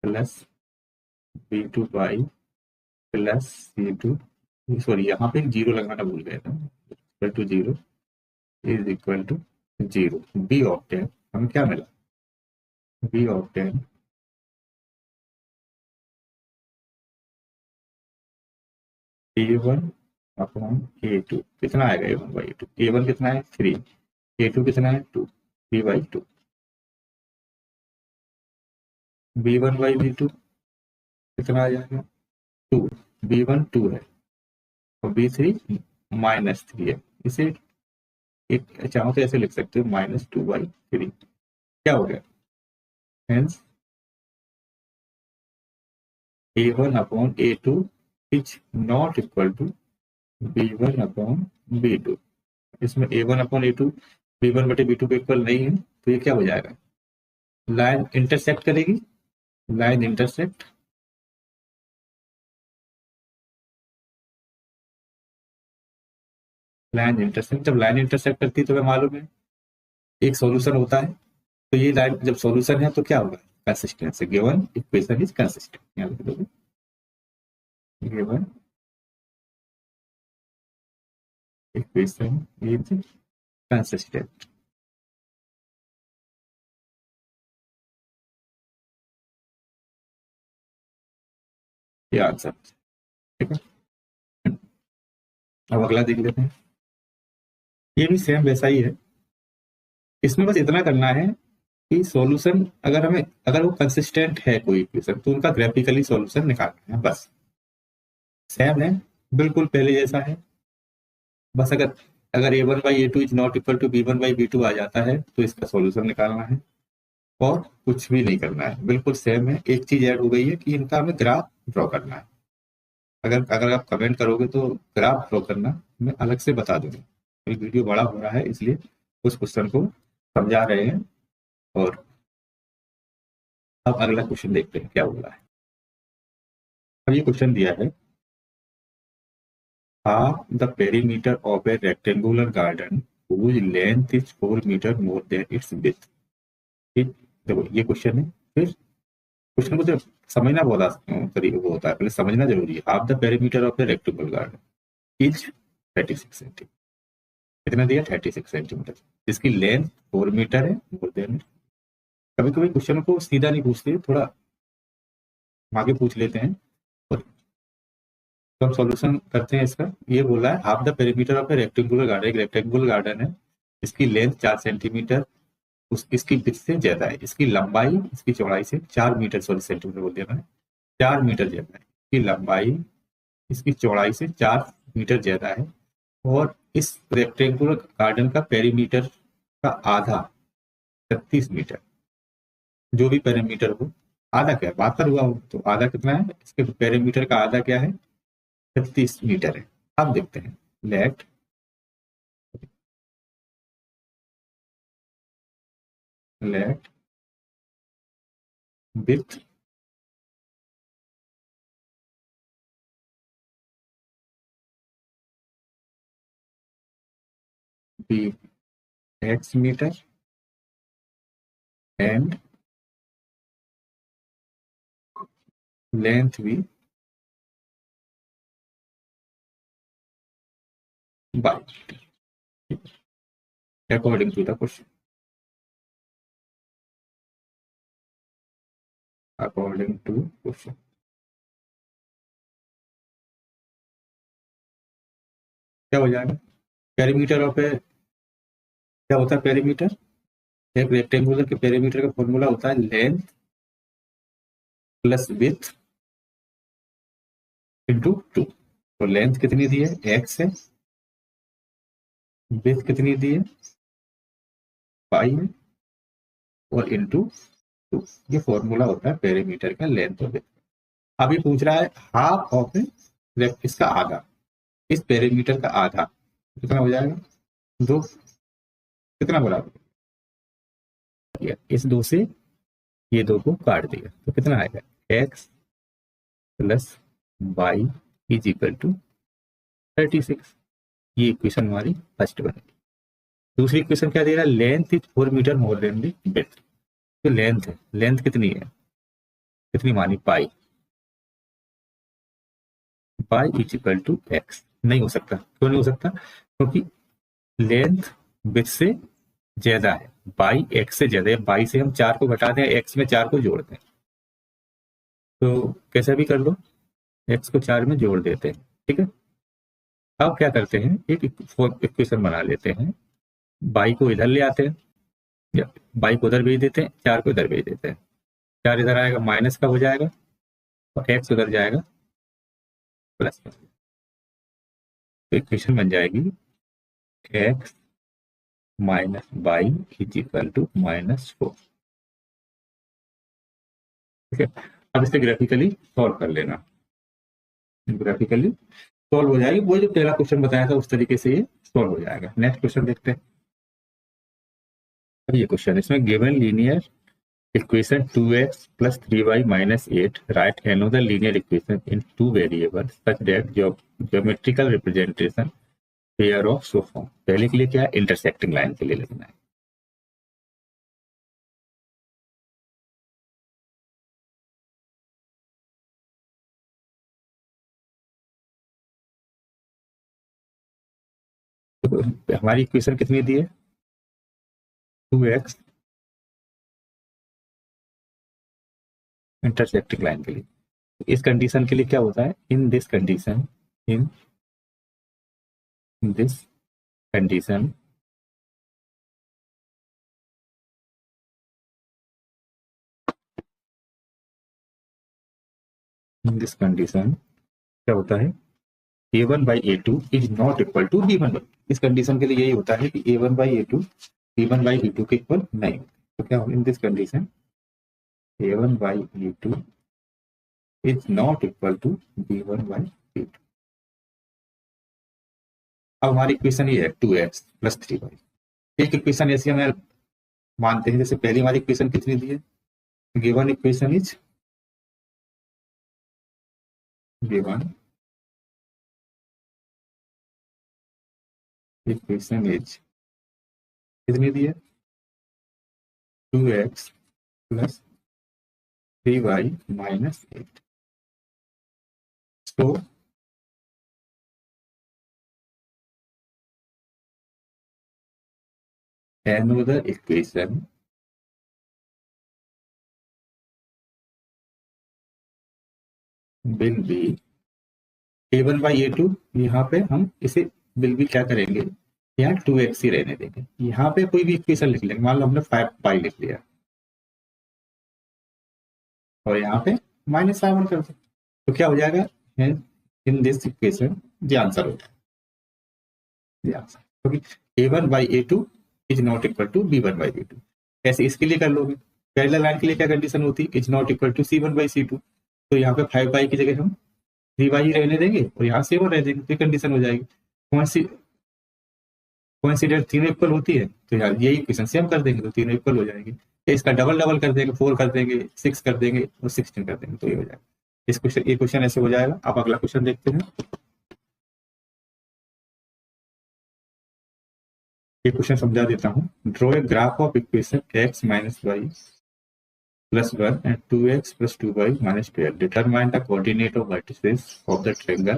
plus b2y plus c2, sorry यहाँ पे एक जीरो लगाना भूल गया था, equal to zero is equal to zero. We obtain हमें क्या मिला, B obtain a1 upon a2, कितना आएगा a1 बाई a2, a1 कितना है 3, a2 कितना है 2, 3/2, b1 बाई b2 कितना आ जाएगा 2, b1 2 है और b3 -3 है। इसे एक चाहो तो ऐसे लिख सकते हो -2/3, क्या हो गया, hence a1 upon a2 is not equal to b1 upon b2। इसमें a1 अपॉन a2 b1 बटे b2 के इक्वल नहीं है, तो ये क्या हो जाएगा, लाइन इंटरसेक्ट करेगी, लाइन इंटरसेक्ट लाइन इंटरसेक्ट, जब लाइन इंटरसेक्ट करती है तो हमें मालूम है एक सॉल्यूशन होता है, तो ये लाइन जब सॉल्यूशन है तो क्या होगा, consistency, given equation is consistent, यहाँ लिख दोगे गिवन इक्वेशन इज कंसिस्टेंट। ये आंसर, ठीक है। अब अगला देख लेते हैं, ये भी सेम वैसा ही है, इसमें बस इतना करना है कि सॉल्यूशन अगर वो कंसिस्टेंट है कोई इक्वेशन तो उनका ग्राफिकली सॉल्यूशन निकालना है, बस सेम है, बिल्कुल पहले जैसा है। बस अगर a1/a2 is not equal to b1/b2 आ जाता है तो इसका सॉल्यूशन निकालना है और कुछ भी नहीं करना है, बिल्कुल सेम है। एक चीज ऐड हो गई है कि इनका हमें ग्राफ ड्रॉ करना है, अगर अगर आप कमेंट करोगे तो ग्राफ ड्रॉ करना मैं अलग से बता दूंगा, वीडियो बड़ा हो रहा है इसलिए उस क्वेश्चन को समझा रहे हैं। और अब अगला क्वेश्चन देखते हैं क्या बोला है। अब ये क्वेश्चन दिया है, half the perimeter of a rectangular garden whose length is 4 meter more than its width। ठीक, देखो ये क्वेश्चन है, फिर क्वेश्चन को जब समझना बहुत तरीके वो होता है, पहले समझना जरूरी है। Half the perimeter of A rectangular garden is 36 centimetre, कितना दिया 36 सेंटीमीटर, जिसकी लेंथ 4 मीटर है मोर देन। कभी कभी क्वेश्चन को सीधा नहीं पूछते, थोड़ा आगे पूछ लेते हैं और तो हम सॉल्यूशन करते हैं इसका। ये बोला है half the perimeter of A rectangular garden, एक रेक्टेंगुलर गार्डन है इसकी लेंथ 4 सेंटीमीटर इसकी विड्थ से ज्यादा है, इसकी लंबाई इसकी चौड़ाई से 4 मीटर, सॉरी सेंटीमीटर बोल दिया मैंने, 4 मीटर ज्यादा है, इसकी लंबाई इसकी चौड़ाई से 4 मीटर ज्यादा है और इस रेक्टेंगुलर गार्डन का पेरीमीटर का आधा 36 मीटर, जो भी पेरीमीटर हो, आधा क्या बात कर हुआ हो तो आधा कितना है, इसके पेरीमीटर का आधा क्या है 36 मीटर है। अब देखते हैं, let with B x metre and length भी by, according to the question, according to question क्या हो जाएगा, पेरीमीटर ऑफ ए, क्या होता है पेरीमीटर, एक रेक्टेंगुलर के पेरीमीटर का फॉर्मूला होता है लेंथ प्लस विड्थ इंटू 2। तो लेंथ कितनी दी है x है, विड्थ कितनी दी है पाई है और इंटू 2, ये फॉर्मूला होता है पेरीमीटर का लेंथ और विड्थ। अब ये पूछ रहा है हाफ ऑफ ए, इसका आधा, इस पेरीमीटर का आधा, कितना हो जाएगा 2, कितना बराबर, इस 2 से ये 2 को काट दिया तो कितना आएगा x plus y is equal to 36। ये इक्वेशन हमारी फर्स्ट बनेगी। दूसरी इक्वेशन क्या दे रहा है, length is 4 metre more than the width. तो लेंथ है, लेंथ कितनी है, कितनी मानी पाई, pi is equal to X. नहीं हो सकता, क्यों नहीं हो सकता, क्योंकि लेंथ विड्थ से ज्यादा है, बाई एक्स से ज्यादा है। बाई से हम 4 को घटा दें, एक्स में 4 को जोड़ दें, तो कैसे भी कर लो, एक्स को 4 में जोड़ देते हैं, ठीक है। अब क्या करते हैं, एक इक्वेशन बना लेते हैं, बाई को इधर ले आते हैं, या बाई को उधर भेज देते हैं, 4 को इधर भेज देते हैं, 4 इधर आएगा माइनस का हो जाएगा और एक्स उधर जाएगा प्लस का। तो इक्वेशन बन जाएगी x minus Y is equal to -4। ठीक है, अब इसे ग्राफिकली सॉल्व कर लेना, ग्राफिकली सॉल्व हो जाएगी। वो जो पहला क्वेश्चन बताया था उस तरीके से ये सॉल्व हो जाएगा। नेक्स्ट क्वेश्चन देखते हैं। अब ये क्वेश्चन, इसमें given linear equation 2x plus 3y minus 8, write another linear equation in 2 variables such that geometrical representation pair of so form। पहले के लिए क्या है, intersecting line के लिए लिखना है। तो हमारी इक्वेशन कितनी दी है, 2x इंटरसेक्टिंग लाइन के लिए। इस कंडीशन के लिए क्या होता है, in this condition, in this condition in this condition क्या होता है, a1 by a2 is not equal to b1। इस कंडीशन के लिए यही होता है कि a1 by a2 b1 by b2 के इक्वल नहीं। तो क्या होगा, in this condition a1 by a2 is not equal to b1 by b2। अब हमारी इक्वेशन ये है 2x प्लस 3y। एक इक्वेशन ऐसी हमें मानते हैं, जैसे पहली हमारी इक्वेशन कितनी दी है, given equation is given equation is कितनी दी है, 2x प्लस 3y माइनस 8। तो another equation will be a1 by a2। यहाँ पे हम इसे will be क्या करेंगे, यहाँ 2x ही रहने देंगे। यहाँ पे कोई भी इक्वेशन लिख लेंगे, मान लो हमने 5 पाई लिख लिया और यहाँ पे -5 कर दो, तो क्या हो जाएगा, इन दिस इक्वेशन ये आंसर हो जाएगा, क्योंकि a1 by a2 is not equal to b1 by b2। ऐसे इसके लिए कर लोगे, पैरेलल लाइन के लिए क्या कंडीशन होती है, is not equal to c1 by c2। तो यहाँ पे 5 पाई की जगह हम 3y ही रहने देंगे और यहाँ 7 रह देंगे, तो कंडीशन हो जाएगी। कौन सी कोइंसिडेंट तीनों इक्वल होती है, तो यार यही इक्वेशन सेम कर देंगे तो तीनों इक्वल हो जाएगी। इसका डबल डबल कर देंगे, 4 कर देंगे, 6 कर देंगे और 16 कर देंगे, तो ये हो जाएगा। इस क्वेश्चन, ये क्वेश्चन ऐसे हो जाएगा। अब अगला क्वेश्चन देखते हैं। ये क्वेश्चन समझा देता हूँ। Draw a graph of equation x minus y plus 1 and 2x plus 2y minus 12। Determine the coordinate of vertices of the triangle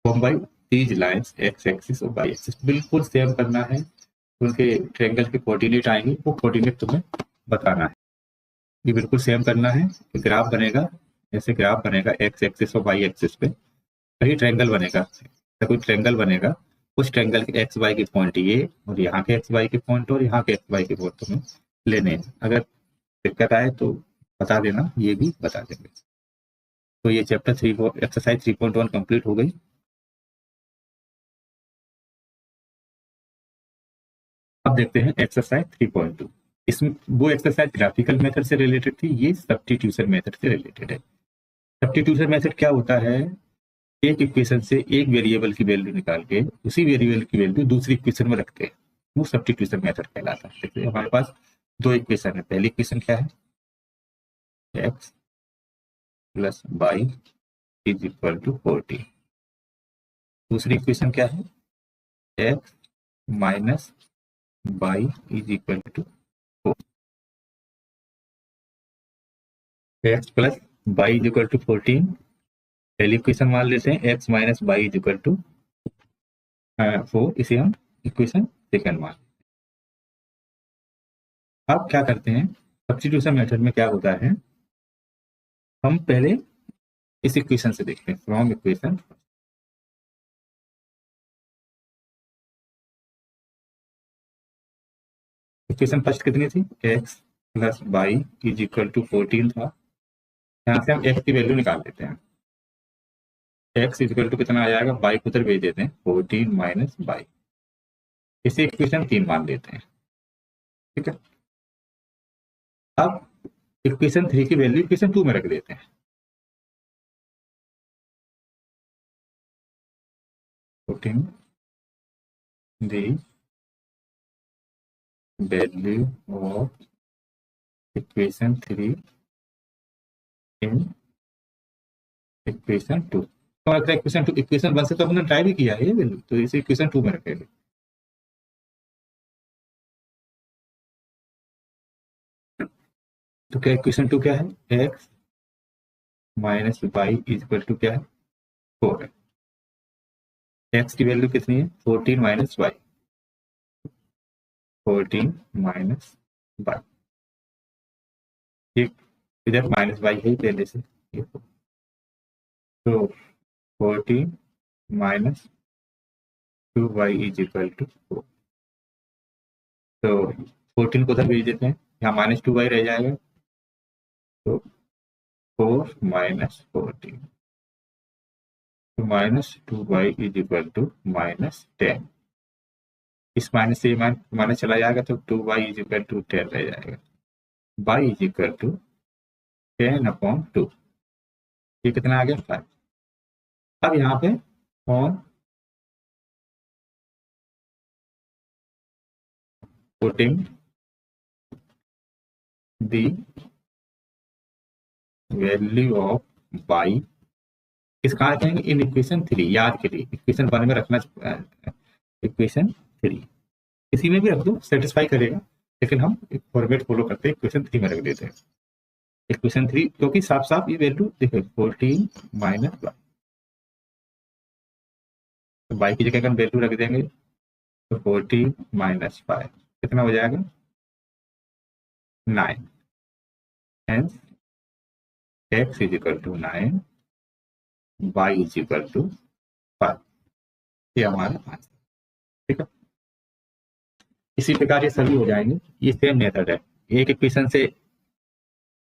form by these lines x axis और y एक्सिस। बिल्कुल सेम करना है, उनके ट्रायंगल के कोऑर्डिनेट आएंगे, वो कोऑर्डिनेट तुम्हें बताना है। ये बिल्कुल सेम करना है। ग्राफ बनेगा, ऐसे ग्राफ बनेगा x एक्सिस और y एक्सिस पे, कहीं ट्रायंगल बनेगा, कोई ट्रायंगल बनेगा, उस ट्रायंगल के एक्स वाई के पॉइंट ये और यहाँ के एक्स वाई के पॉइंट और यहाँ के एक्स वाई के पॉइंट तुम्हें लेने हैं। अगर दिक्कत आए तो बता देना, ये भी बता देंगे। तो ये चैप्टर 3 एक्सरसाइज 3.1 कंप्लीट हो गई। अब देखते हैं एक्सरसाइज 3.2। इसमें वो एक्सरसाइज ग्राफिकल मेथड से रिलेटेड थी, ये सब्स्टिट्यूशन मेथड से रिलेटेड है। सब्स्टिट्यूशन मेथड क्या होता है, एक इक्वेशन से एक वेरिएबल की वैल्यू निकाल के उसी वेरिएबल की वैल्यू दूसरी इक्वेशन में रखते हैं, वो सब्स्टिट्यूशन मेथड कहलाता है। देखिए हमारे पास दो इक्वेशन है। पहली इक्वेशन क्या है, x plus y is equal to 14। दूसरी इक्वेशन क्या है, x minus Y is equal to 4। x plus y is equal to 14 पहली इक्वेशन मान लेते हैं, x minus Y is equal to 4, इसे हम इक्वेशन सेकंड मान। अब क्या करते हैं, सब्स्टिट्यूशन मेथड में क्या होता है, हम पहले इस इक्वेशन से देखते हैं, फ्रॉम इक्वेशन। इक्वेशन फर्स्ट कितनी थी, x plus y is equal to 14 था। यहाँ से हम x की वैल्यू निकाल लेते हैं। x इज इक्वल टू कितना आ जाएगा, y को उधर भेज देते हैं, 14 माइनस वाई। इसे इक्वेशन 3 मान लेते हैं। ठीक है, अब इक्वेशन 3 की वैल्यू इक्वेशन 2 में रख देते हैं। 14 the value of equation 3 in equation 2। तो अगर इक्वेशन 2, इक्वेशन 1 से तो हमने ट्राई भी किया है ये वैल्यू, तो इसे इक्वेशन 2 में रखेंगे। तो क्या इक्वेशन 2 क्या है, x minus Y is equal to क्या है, 4 है। x की वैल्यू कितनी है, 14 माइनस वाई, 14 माइनस वाई। ठीक, इधर माइनस वाई है ही पहले से, तो 14 minus 2y is equal to 4। तो 14 को उधर भेज देते हैं, यहाँ माइनस 2y रह जाएगा, तो 4 माइनस 14 तो minus 2y is equal to minus 10। इस माइनस से माइनस चला जाएगा तो 2y इज इक्वल टू 10 रह जाएगा। y इज इक्वल टू 10/2, ये कितना आ गया, 5। अब यहाँ पे on putting the value of y, किस कहा जाएंगे, इन इक्वेशन 3, याद के लिए इक्वेशन 1 में रखना, इक्वेशन 3 किसी में भी रख दो सेटिस्फाई करेगा, लेकिन हम एक फॉर्मेट फॉलो करते हैं, इक्वेशन 3 में रख देते हैं। इक्वेशन 3 क्योंकि साफ साफ ये वैल्यू देखो, 14 माइनस वाई, तो वाई की जगह हम वैल्यू रख देंगे, तो 14 माइनस 5 कितना हो जाएगा, 9। Hence x is equal to 9, y is equal to 5, ये हमारा आंसर। ठीक है, इसी प्रकार ये सभी हो जाएंगे। ये सेम मेथड है, एक इक्वेशन से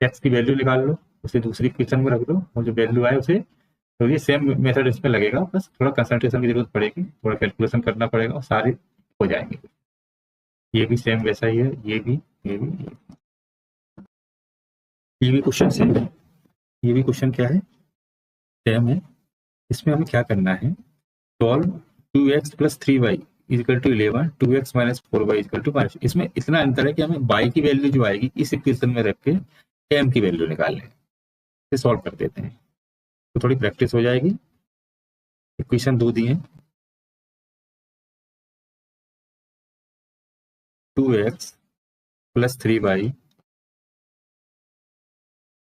x की वैल्यू निकाल लो, उसे दूसरी इक्वेशन में रख दो और जो वैल्यू आए उसे, तो ये सेम मेथड इसमें लगेगा, बस थोड़ा कंसंट्रेशन की जरूरत पड़ेगी, थोड़ा कैलकुलेशन करना पड़ेगा और सारे हो जाएंगे। ये भी सेम वैसा ही है, ये भी, ये भी, ये भी क्वेश्चन सेम है, ये भी क्वेश्चन क्या है, सेम है। इसमें हमें क्या करना है, solve 2x plus 3y equal to 11, 2x minus 4y equal to 5। इसमें इतना अंतर है कि हमें y की वैल्यू जो आएगी इस इक्वेशन में रख के m की वैल्यू निकालने, इसे सॉल्व कर देते हैं, तो थोड़ी प्रैक्टिस हो जाएगी। इक्वेशन 2 दी है, 2x plus 3y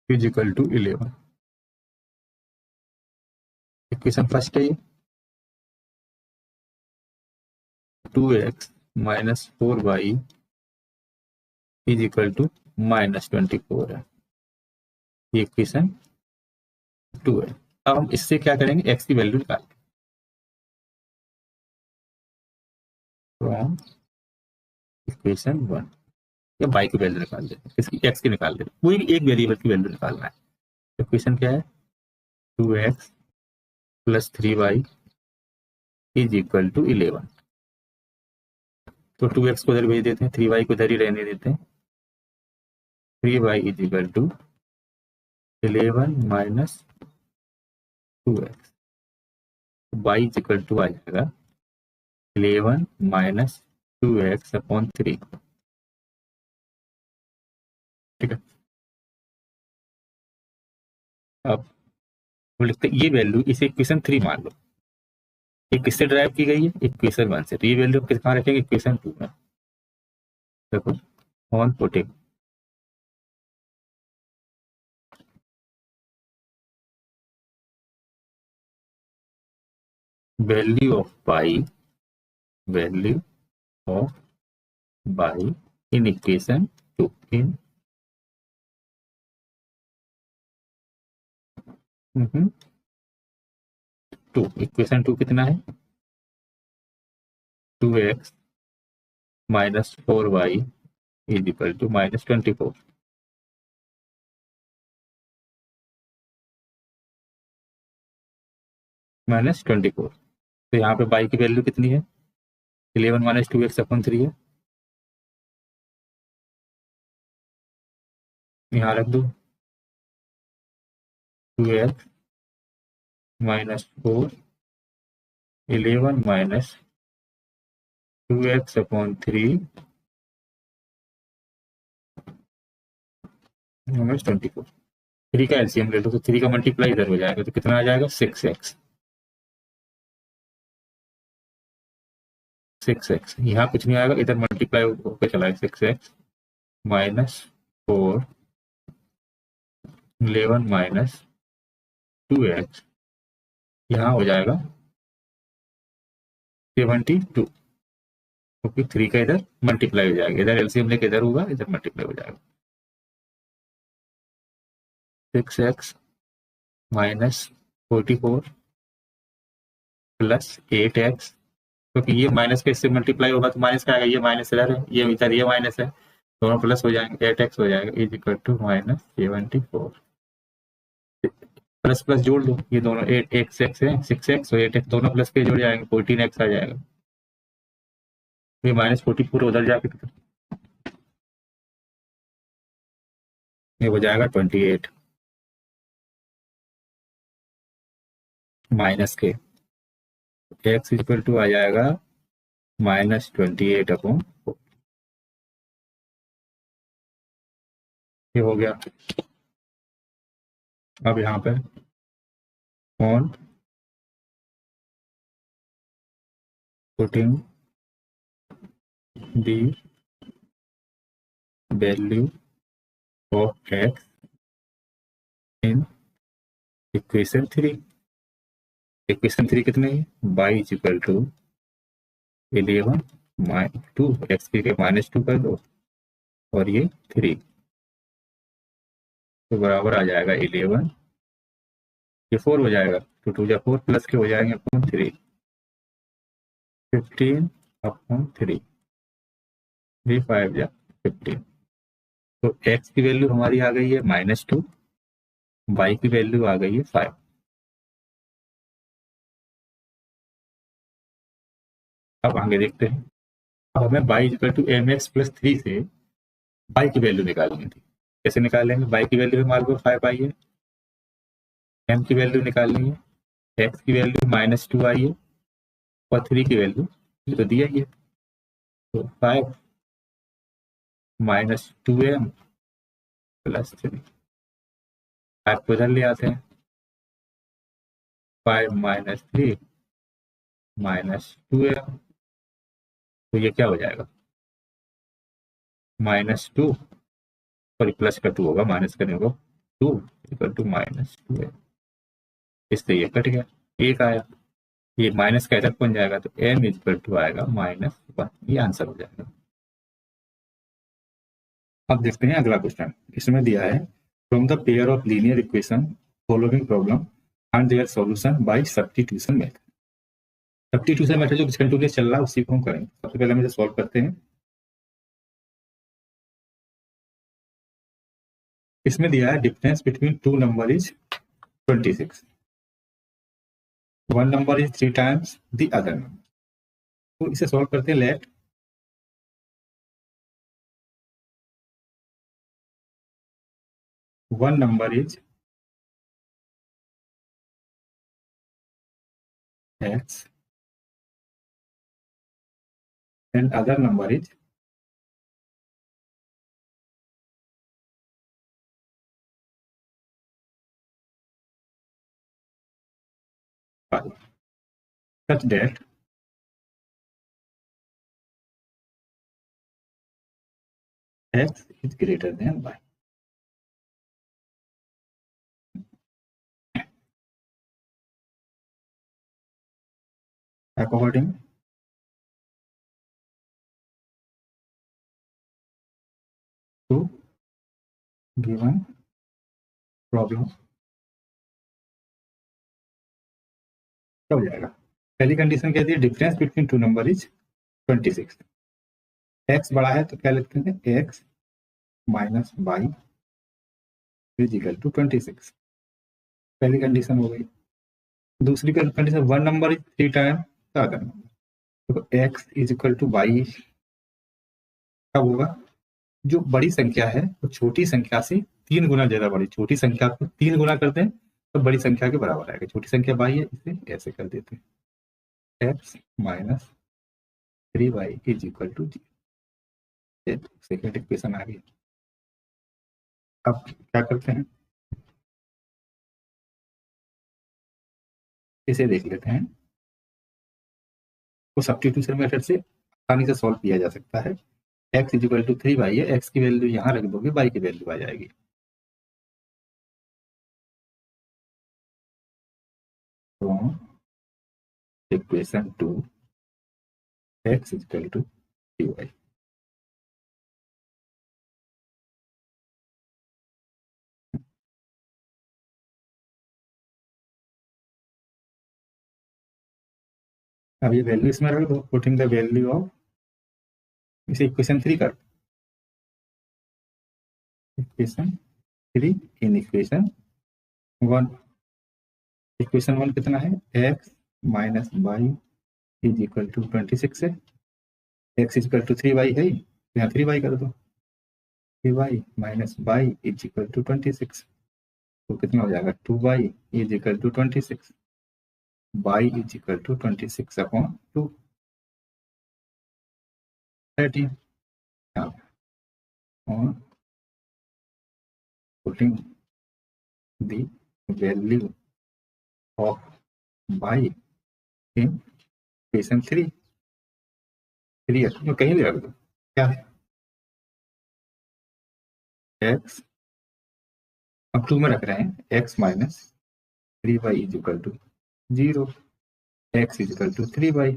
is equal to 11। Equation first है ये, 2x minus 4y is equal to minus 24 है, ये इक्वेशन 2 है। अब हम इससे क्या करेंगे, x की वैल्यू निकालेंगे, फ्रॉम इक्वेशन 1 या y की वैल्यू निकाल देते हैं, इसकी x की निकाल देते हैं, कोई एक वेरिएबल की वैल्यू निकालना है। इक्वेशन क्या है, 2x plus 3y is equal to 11। तो 2x को इधर भेज देते हैं, 3y को इधर ही रहने देते हैं, 3y is equal to 11 minus 2x। y is equal to आ जाएगा 11 माइनस 2x अपॉन 3। ठीक है, अब वो लिखते हैं ये वैल्यू इसे इक्वेशन 3 मान लो। ये किससे ड्राइव की गई है? इक्वेशन 1 से। तो ये वैल्यू कहाँ रखेंगे? इक्वेशन 2 में। देखो on putting value of y, value of y in equation 2 in two. Equation 2 कितना है? 2x minus 4y is equal to minus 24। Minus 24। तो यहाँ पे y की वैल्यू कितनी है? 11 माइनस 2x अपॉन 3 है। यहाँ रख दो 2x minus 4, 11 minus 2x upon 3 minus 24। 3 का एलसीएम ले लो तो 3 का मल्टीप्लाई इधर हो जाएगा तो कितना आ जाएगा? 6x। 6x यहाँ कुछ नहीं आएगा, इधर मल्टीप्लाई होकर चला है 6x माइनस 4, 11 माइनस 2x यहाँ हो जाएगा 72, क्योंकि 3 का इधर मल्टीप्लाई हो जाएगा, इधर एलसीएम लेके इधर होगा, इधर मल्टीप्लाई हो जाएगा। 6x माइनस 44 प्लस 8x, क्योंकि ये माइनस के इससे मल्टीप्लाई होगा तो माइनस का आएगा, ये माइनस इधर है, ये इधर ये माइनस है, दोनों प्लस हो जाएंगे, 8x हो जाएगा is equal to minus 74। Plus plus जोड़ लो, ये दोनों 8x है 6x और 8x दोनों प्लस के जुड़ जाएंगे, 14x आ जाएगा। ये माइनस 44 उधर जाके ये हो जाएगा 28 माइनस के x इक्वल टू आ जाएगा माइनस 28 अपॉन। ये हो गया। अब यहाँ पे on putting the value of x in equation 3। Equation 3 कितने है? y is equal to 11 2 x की माइनस 2 कर दो और ये 3 तो बराबर आ जाएगा 11, ये 4 हो जाएगा, 2 2 जा 4 प्लस के हो जाएंगे अपॉन 3, 15 अपॉन 3, 3 5 जा 15। तो x की वैल्यू हमारी आ गई है -2, y की वैल्यू आ गई है 5। अब आगे देखते हैं। अब हमें y equal to mx plus 3 से y की वैल्यू निकालनी थी। कैसे निकालेंगे? y की वैल्यू हमारे को 5 आई है, m की वैल्यू निकालनी है, x की वैल्यू -2 आई है और 3 की वैल्यू तो दिया ही है, तो 5 माइनस 2m प्लस 3। 5 को इधर ले आते हैं, 5 माइनस 3 माइनस 2m, तो ये क्या हो जाएगा? -2, सॉरी प्लस का 2 होगा, माइनस का नहीं होगा, 2 इक्वल टू -2m। इससे ये कट गया, एक आया, ये माइनस का इधर बन जाएगा तो m इक्वल टू आएगा -1। ये आंसर हो जाएगा। अब देखते हैं अगला क्वेश्चन। इसमें दिया है from the pair of linear equation following problem find their solution bye substitution method. Substitution method जो कंटिन्यूअस चल रहा है उसी को हम करेंगे। सबसे पहले हम इसे सॉल्व करते हैं। इसमें दिया है difference between two number is 26, one number is 3 times the other number. तो इसे सॉल्व करते हैं। Let one number is x and other number is y, such that x is greater than y. According to given problem क्या हो जाएगा? पहली कंडीशन कहती है difference between two number is 26. X बड़ा है तो क्या लिखते हैं? X minus Y is equal to 26. पहली कंडीशन हो गई. दूसरी condition one number is 3 time the other number. तो X is equal to Y कब होगा? जो बड़ी संख्या है वो छोटी संख्या से 3 गुना ज्यादा बड़ी. छोटी संख्या को 3 गुना करते हैं तो बड़ी संख्या के बराबर आएगा. छोटी संख्या वाई है, इसे ऐसे कर देते हैं X minus 3y is equal to 0. Second equation आ गई. अब क्या करते हैं, इसे देख लेते हैं. वो सब्स्टिट्यूशन मेथड से आसानी से सॉल्व किया जा सकता है. x is equal to 3y है, x की वैल्यू यहाँ रख दोगे, y की वैल्यू आ जाएगी. तो equation 2 x is equal to 3y. अब ये वैल्यू इसमें रख दो, पुटिंग द वैल्यू ऑफ, इसे इक्वेशन 3 कर. Equation 3 in equation 1. इक्वेशन 1 कितना है? x minus Y is equal to 26 है. x is equal to 3y है, यहाँ 3y कर दो. 3y minus Y is equal to 26. तो कितना हो जाएगा? 2y is equal to 26. y is equal to 26 upon 2, 13. on putting the value of y in equation 3. कहीं भी रख दो. क्या है? x, अब 2 में रख रहे हैं, x minus 3y is equal to 0. x is equal to 3y.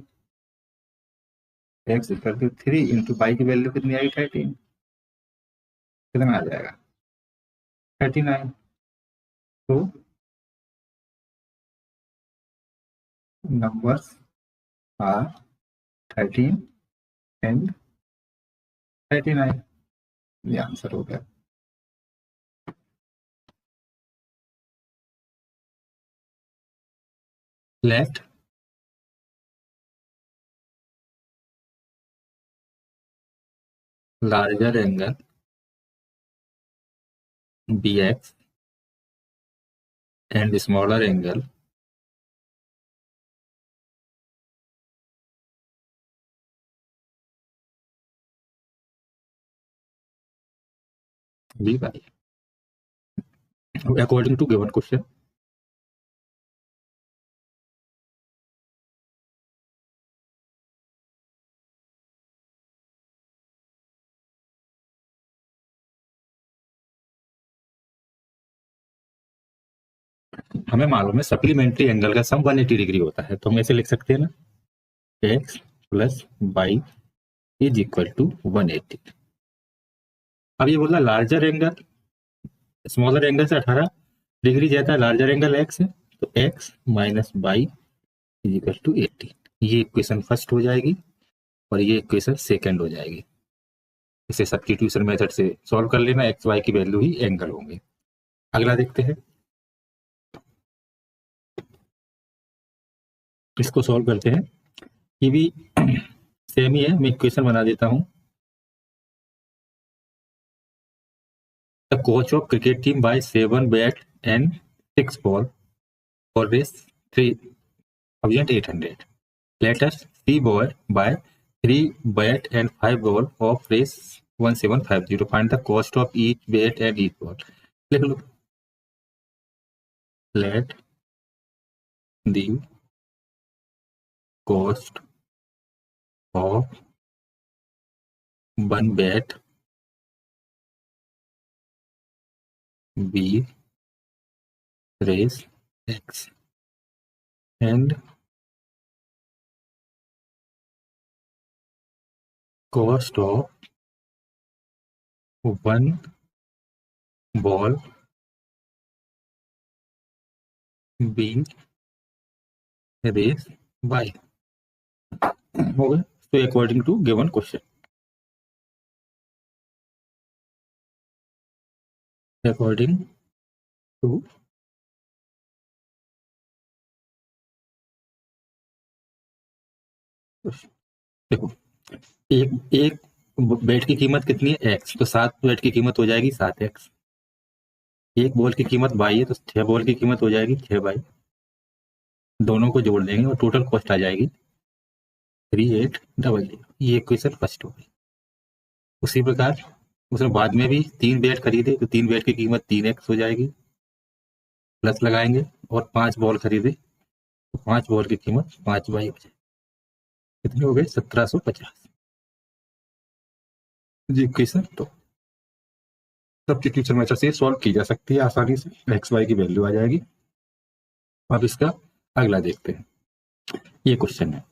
x equal to 3 into y की वैल्यू कितनी आई? 13. कितना आ जाएगा? 39. तो numbers are 13 and 39. ये आंसर हो गया. Let larger angle bx and smaller angle by according to given question. हमें मालूम है सप्लीमेंट्री एंगल का सम 180 डिग्री होता है, तो हम ऐसे लिख सकते हैं ना, x plus y is equal to 180. अब ये बोला लार्जर एंगल स्मॉलर एंगल से 18 डिग्री ज्यादा है, लार्जर एंगल x है, तो x minus Y is equal to 80. ये इक्वेशन फर्स्ट हो जाएगी और ये इक्वेशन सेकंड हो जाएगी. इसे सब्स्टिट्यूशन मेथड से सॉल्व कर लेना, एक्स वाई की वैल्यू ही एंगल होंगे. अगला देखते हैं, इसको सॉल्व करते हैं. ये भी सेम ही है, मैं इक्वेशन बना देता हूं. The coach of cricket team buy 7 bat and 6 ball for race 3 1800. Let us see boy buy 3 bat and 5 ball of race 1750. Find the cost of each bat and each ball. लिख लो. Let the cost of one bat be race X and cost of one ball be race Y. हो गया. So according to given question. According to देखो, एक एक बैट की कीमत कितनी है एक्स, तो 7 बैट की कीमत हो जाएगी 7x. एक बॉल की कीमत बाई है तो 6 बॉल की कीमत हो जाएगी 6 बाई. दोनों को जोड़ देंगे और टोटल कॉस्ट आ जाएगी 3800. ये इक्वेशन फर्स्ट हो गई. उसी प्रकार उसने बाद में भी 3 बैट खरीदे तो 3 बैट की कीमत 3x हो जाएगी, प्लस लगाएंगे. और 5 बॉल खरीदे तो 5 बॉल की कीमत 5 बाई हो जाएगी. कितने हो गए 1750 जी इक्वेशन. तो सब्स्टिट्यूशन मेथड से सॉल्व की जा सकती है आसानी से. एक्स वाई की वैल्यू आ जाएगी. अब इसका अगला देखते हैं. ये क्वेश्चन है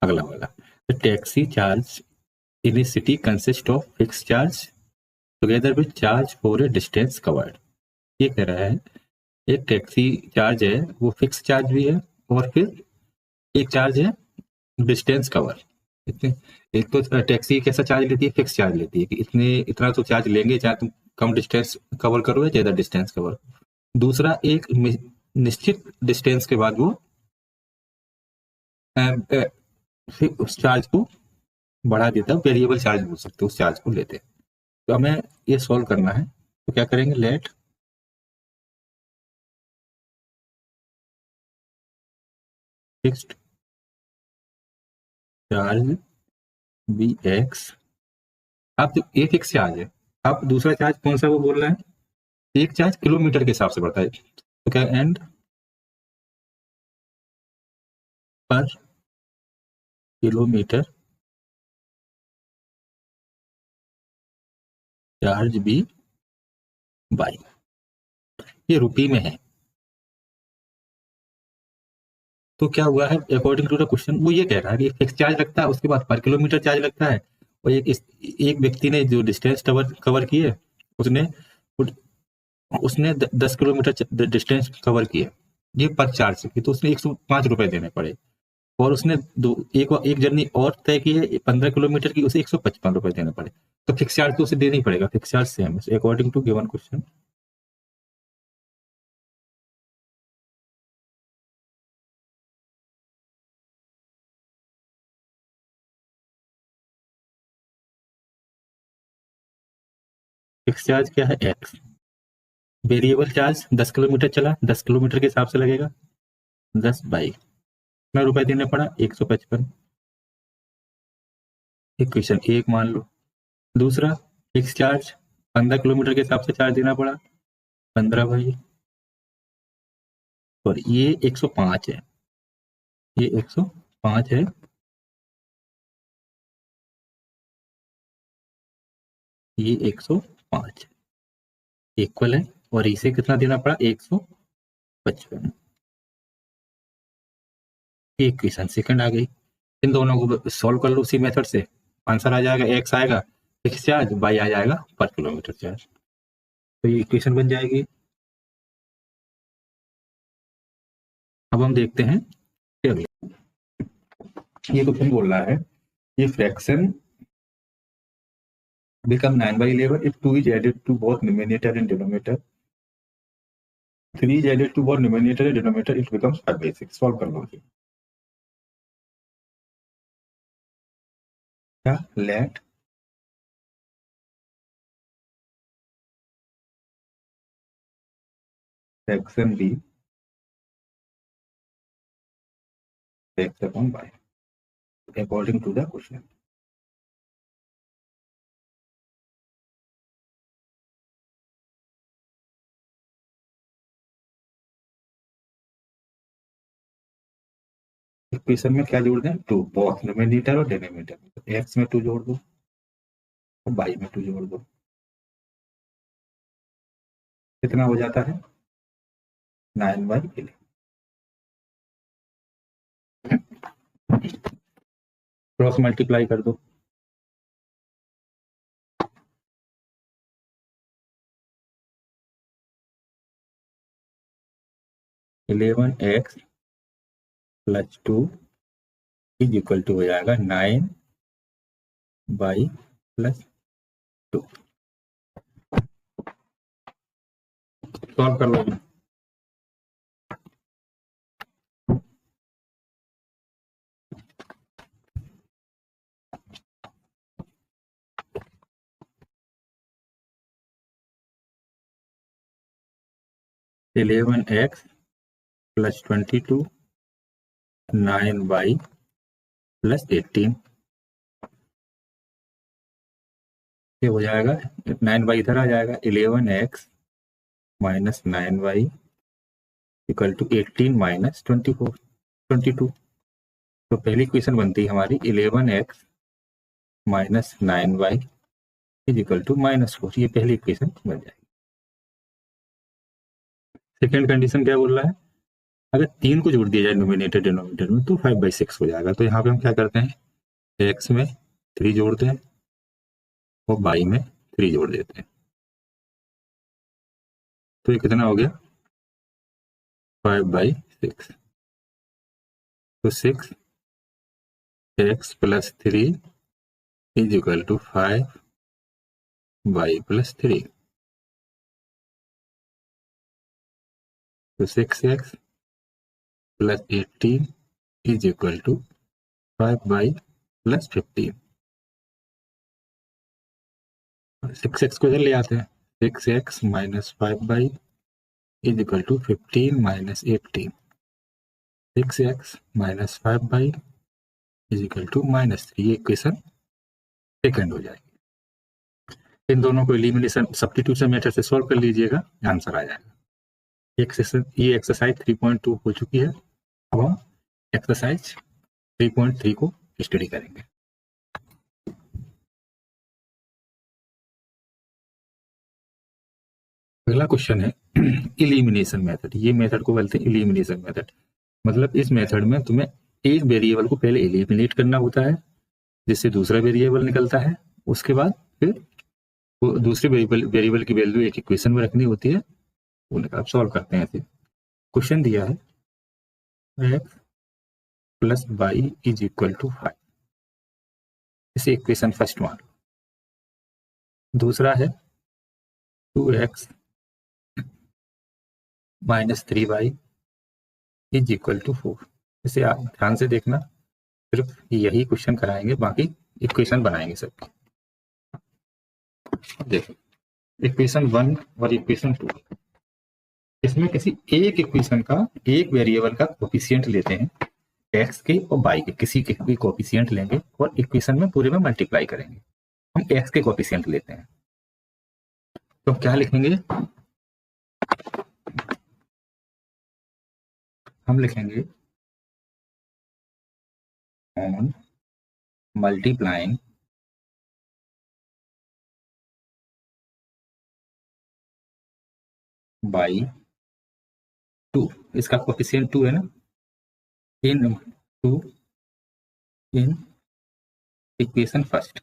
अगला वाला. The taxi charge in A city consist of fix charge together with charge for a distance covered. ये कह रहा है एक टैक्सी चार्ज है वो फिक्स चार्ज भी है और फिर एक चार्ज है डिस्टेंस कवर. इतने एक तो टैक्सी कैसा चार्ज लेती है, फिक्स चार्ज लेती है कि इतना तो चार्ज लेंगे चाहे तुम कम डिस्टेंस कवर करो या ज्यादा डिस्टेंस कवर. दूसरा एक निश्चित डिस्टेंस के बाद वो फिर उस चार्ज को बढ़ा देता है. वेरिएबल चार्ज बोल सकते हो उस चार्ज को लेते हैं. तो हमें ये सॉल्व करना है तो क्या करेंगे. Let fixed charge be x. अब तो ये फिक्स चार्ज है. अब दूसरा चार्ज कौन सा वो बोल रहा है. एक चार्ज किलोमीटर के हिसाब से बढ़ता है तो क्या एंड पर किलोमीटर चार्ज बी बाई. ये रुपये में है. तो क्या हुआ है अकॉर्डिंग टू द क्वेश्चन वो ये कह रहा है कि फिक्स चार्ज लगता है उसके बाद पर किलोमीटर चार्ज लगता है. और एक व्यक्ति ने जो डिस्टेंस कवर किए उसने उसने 10 किलोमीटर डिस्टेंस कवर किया ये पर चार्ज की तो उसने 105 रुपए देने पड़े. और उसने एक जर्नी और तय की है 15 किलोमीटर की उसे 155 रुपए देने पड़े. तो फिक्स चार्ज तो उसे देना ही पड़ेगा. फिक्स चार्ज सेम है according to given question. Fix charge क्या है एक्स. वेरिएबल चार्ज 10 किलोमीटर चला 10 किलोमीटर के हिसाब से लगेगा 10 बाई कितना रुपए देने पड़ा 155. इक्वेशन एक मान लो. दूसरा फिक्स चार्ज 15 किलोमीटर के हिसाब से चार्ज देना पड़ा 15 बाई. और ये 105 है. ये 105 है. ये 105 इक्वल है. और इसे कितना देना पड़ा 155. इक्वेशन सेकंड आ गई. इन दोनों को सॉल्व कर लो उसी मेथड से. आंसर आ जाएगा एक्स आएगा फिक्स चार्ज बाई आ जाएगा पर किलोमीटर चार्ज. तो ये इक्वेशन बन जाएगी. अब हम देखते हैं ये क्वेश्चन बोल रहा है ये fraction become 9/11 if 2 is added to both numerator and denominator. 3 is added to both numerator and denominator, it becomes 5/6. Solve कर लो. क्या let fraction be x upon y according to the question. Equation में क्या जोड़ दें, 2, बोथ न्यूमरेटर और डिनोमिनेटर। एक्स में 2 जोड़ दो और वाई में 2 जोड़ दो, कितना हो जाता है 9/11। क्रॉस मल्टीप्लाई कर दो, eleven x plus 2 is equal to हो जाएगा 9/+2। सॉल्व कर लो। 11x प्लस 22 9y+18 ये हो जाएगा 9y इधर आ जाएगा 11x minus 9y equal to 18 minus 22। तो पहली इक्वेशन बनती है हमारी 11x minus 9y is equal to -4। ये पहली इक्वेशन बन जाएगी। सेकेंड कंडीशन क्या बोल रहा है, अगर 3 को जोड़ दिया जाए नोमिनेटर डिनोमिनेटर में तो 5/6 हो जाएगा। तो यहाँ पे हम क्या करते हैं, x में 3 जोड़ते हैं और y में 3 जोड़ देते हैं। तो ये कितना हो गया 5/6। तो 6x plus 3 is equal to 5y+3। तो 6x plus 18 is equal to 5y+15। 6x को इधर ले आते हैं, 6x minus 5y is equal to 15 minus 18। 6x minus 5y is equal to -3। ये इक्वेशन सेकंड हो जाएगी। इन दोनों को एलिमिनेशन सब्स्टिट्यूशन मेथड से सॉल्व कर लीजिएगा, आंसर आ जाएगा। ये एक्सरसाइज 3.2 हो चुकी है। अब हम एक्सरसाइज 3.3 को स्टडी करेंगे। अगला क्वेश्चन है इलिमिनेशन मेथड। ये मेथड को बोलते हैं इलिमिनेशन मेथड। मतलब इस मेथड में तुम्हें एक वेरिएबल को पहले एलिमिनेट करना होता है जिससे दूसरा वेरिएबल निकलता है। उसके बाद फिर वो दूसरे वेरिएबल की वैल्यू एक इक्वेशन में रखनी होती है, वो निकाल सॉल्व करते हैं। ऐसे क्वेश्चन दिया है x plus y is equal to 5, इसे इक्वेशन फर्स्ट मान लो। दूसरा है 2x minus 3y is equal to 4। इसे आप ध्यान से देखना, सिर्फ यही क्वेश्चन कराएंगे, बाकी इक्वेशन बनाएंगे सबकी। देखो इक्वेशन 1 और इक्वेशन 2, इसमें किसी एक इक्वेशन का एक वेरिएबल का कोफिशिएंट लेते हैं, x के और y के किसी के भी कोफिशिएंट लेंगे और इक्वेशन में पूरे में मल्टीप्लाई करेंगे। हम x के कोफिशिएंट लेते हैं तो क्या लिखेंगे, हम लिखेंगे ऑन मल्टीप्लाइंग बाई 2, इसका कोफिशिएंट 2 है ना, इन 2 इन इक्वेशन फर्स्ट।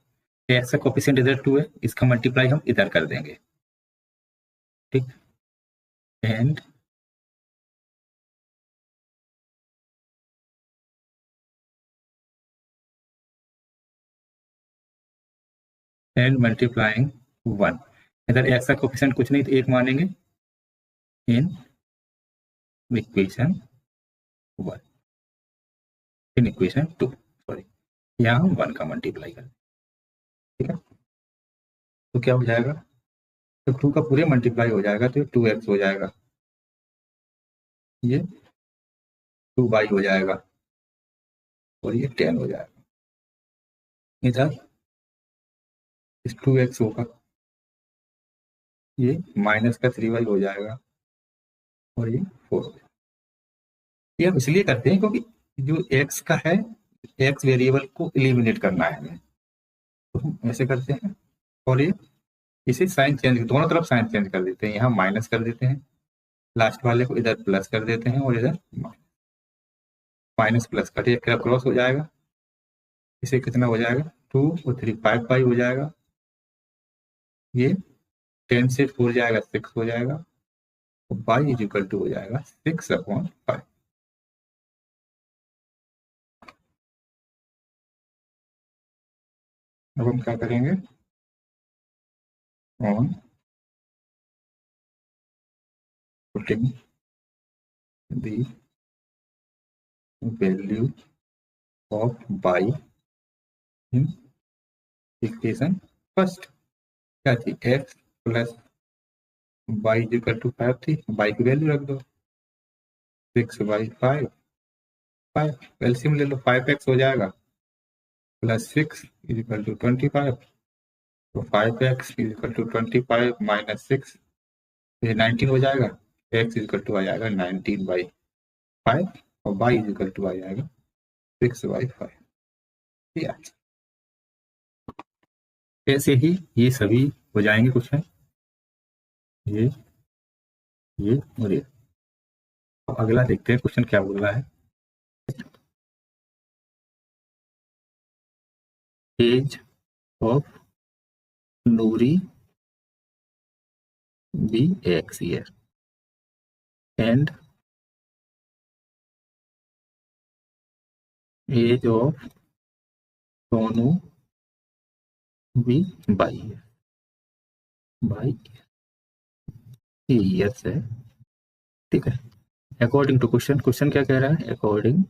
एक्स का कोफिशिएंट इधर 2 है, इसका मल्टीप्लाई हम इधर कर देंगे, ठीक। एंड मल्टीप्लाइंग 1, इधर एक्स का कोफिशिएंट कुछ नहीं तो 1 मानेंगे, in equation 1 in equation 2, sorry यहाँ हम 1 का मल्टीप्लाई करें, ठीक है। तो क्या हो जाएगा, तो 2 का पूरे मल्टीप्लाई हो जाएगा तो 2x हो जाएगा, ये 2y हो जाएगा, और ये 10 हो जाएगा। इधर 2x होगा, ये माइनस का 3y हो जाएगा और ये 4 हो जाएगा। ये हम इसलिए करते हैं क्योंकि जो x का है, x वेरिएबल को एलिमिनेट करना है हमें, तो हम ऐसे करते हैं। और ये इसे साइन चेंज, दोनों तरफ साइन चेंज कर देते हैं, यहाँ माइनस कर देते हैं, लास्ट वाले को इधर प्लस कर देते हैं और इधर माइनस प्लस का ये क्रॉस हो जाएगा। इसे कितना हो जाएगा 2 और 3 5 पाई हो जाएगा। ये 10 से 4 जाएगा 6 हो जाएगा और पाई इज इक्वल टू हो जाएगा 6/5। अब हम क्या करेंगे, on putting the value of y in equation first. क्या थी, x plus y is equal to 5 थी, बाई की वैल्यू रख दो 6/5, 5 एलसीएम ले लो, 5x हो जाएगा प्लस 6 इज इक्वल टू 25, तो 5x is equal to 25 minus 6, ये 19 हो जाएगा। x इज इक्वल टू आ जाएगा 19/5 और y इज इक्वल टू आ जाएगा 6/5। ऐसे ही ये सभी हो जाएंगे क्वेश्चन, ये और ये। अब अगला देखते हैं क्वेश्चन क्या बोल रहा है। Age of Nuri be x year and age of Sonu be y years है, ठीक है। अकॉर्डिंग टू क्वेश्चन, क्वेश्चन क्या कह रहा है, अकॉर्डिंग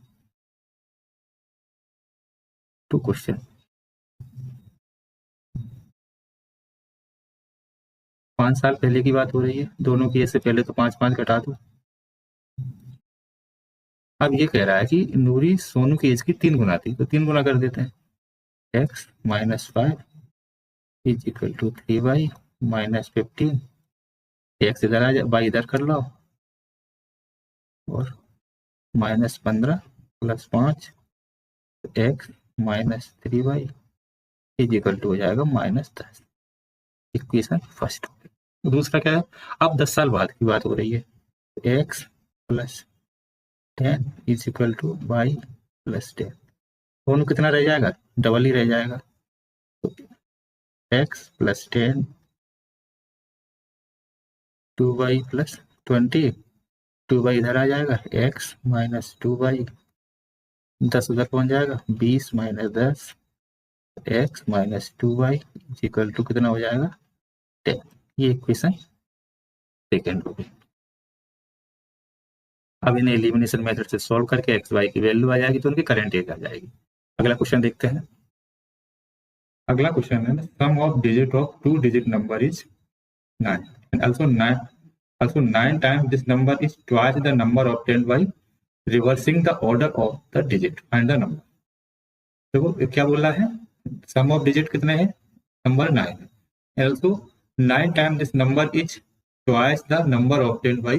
टू क्वेश्चन 5 साल पहले की बात हो रही है, दोनों की ऐसे पहले तो 5 घटा दो। अब ये कह रहा है कि नूरी सोनू की एज की 3 गुना थी, तो 3 गुना कर देते हैं। x minus 5 is equal to 3y minus 15, x इधर आ जाए, बाई इधर कर लो, और minus 15 plus 5 x minus 3y is equal to हो जाएगा -10। Equation first. दूसरा क्या है, अब 10 साल बाद की बात हो रही है, x plus 10 is equal to y plus 10, दोनों कितना रह जाएगा, डबल ही रह जाएगा, तो x plus 10 2y plus 20, 2y इधर आ जाएगा, x माइनस 2y 10 उधर पहुंच जाएगा, 20 minus 10 x minus 2y equal to कितना हो जाएगा 10। ये इक्वेशन सेकेंड हो गई। अब इन्हें एलिमिनेशन मेथड से सॉल्व करके एक्स वाई की वैल्यू आ जाएगी तो उनकी करंट एज आ जाएगी। अगला क्वेश्चन देखते हैं। अगला क्वेश्चन है sum of digit of 2 digit number is 9 and also 9 times this number is twice the number obtained by reversing the order of the digit and the number। देखो क्या बोल रहा है, सम ऑफ डिजिट कितने हैं, नंबर 9 है, also 9 times this number is twice the number obtained by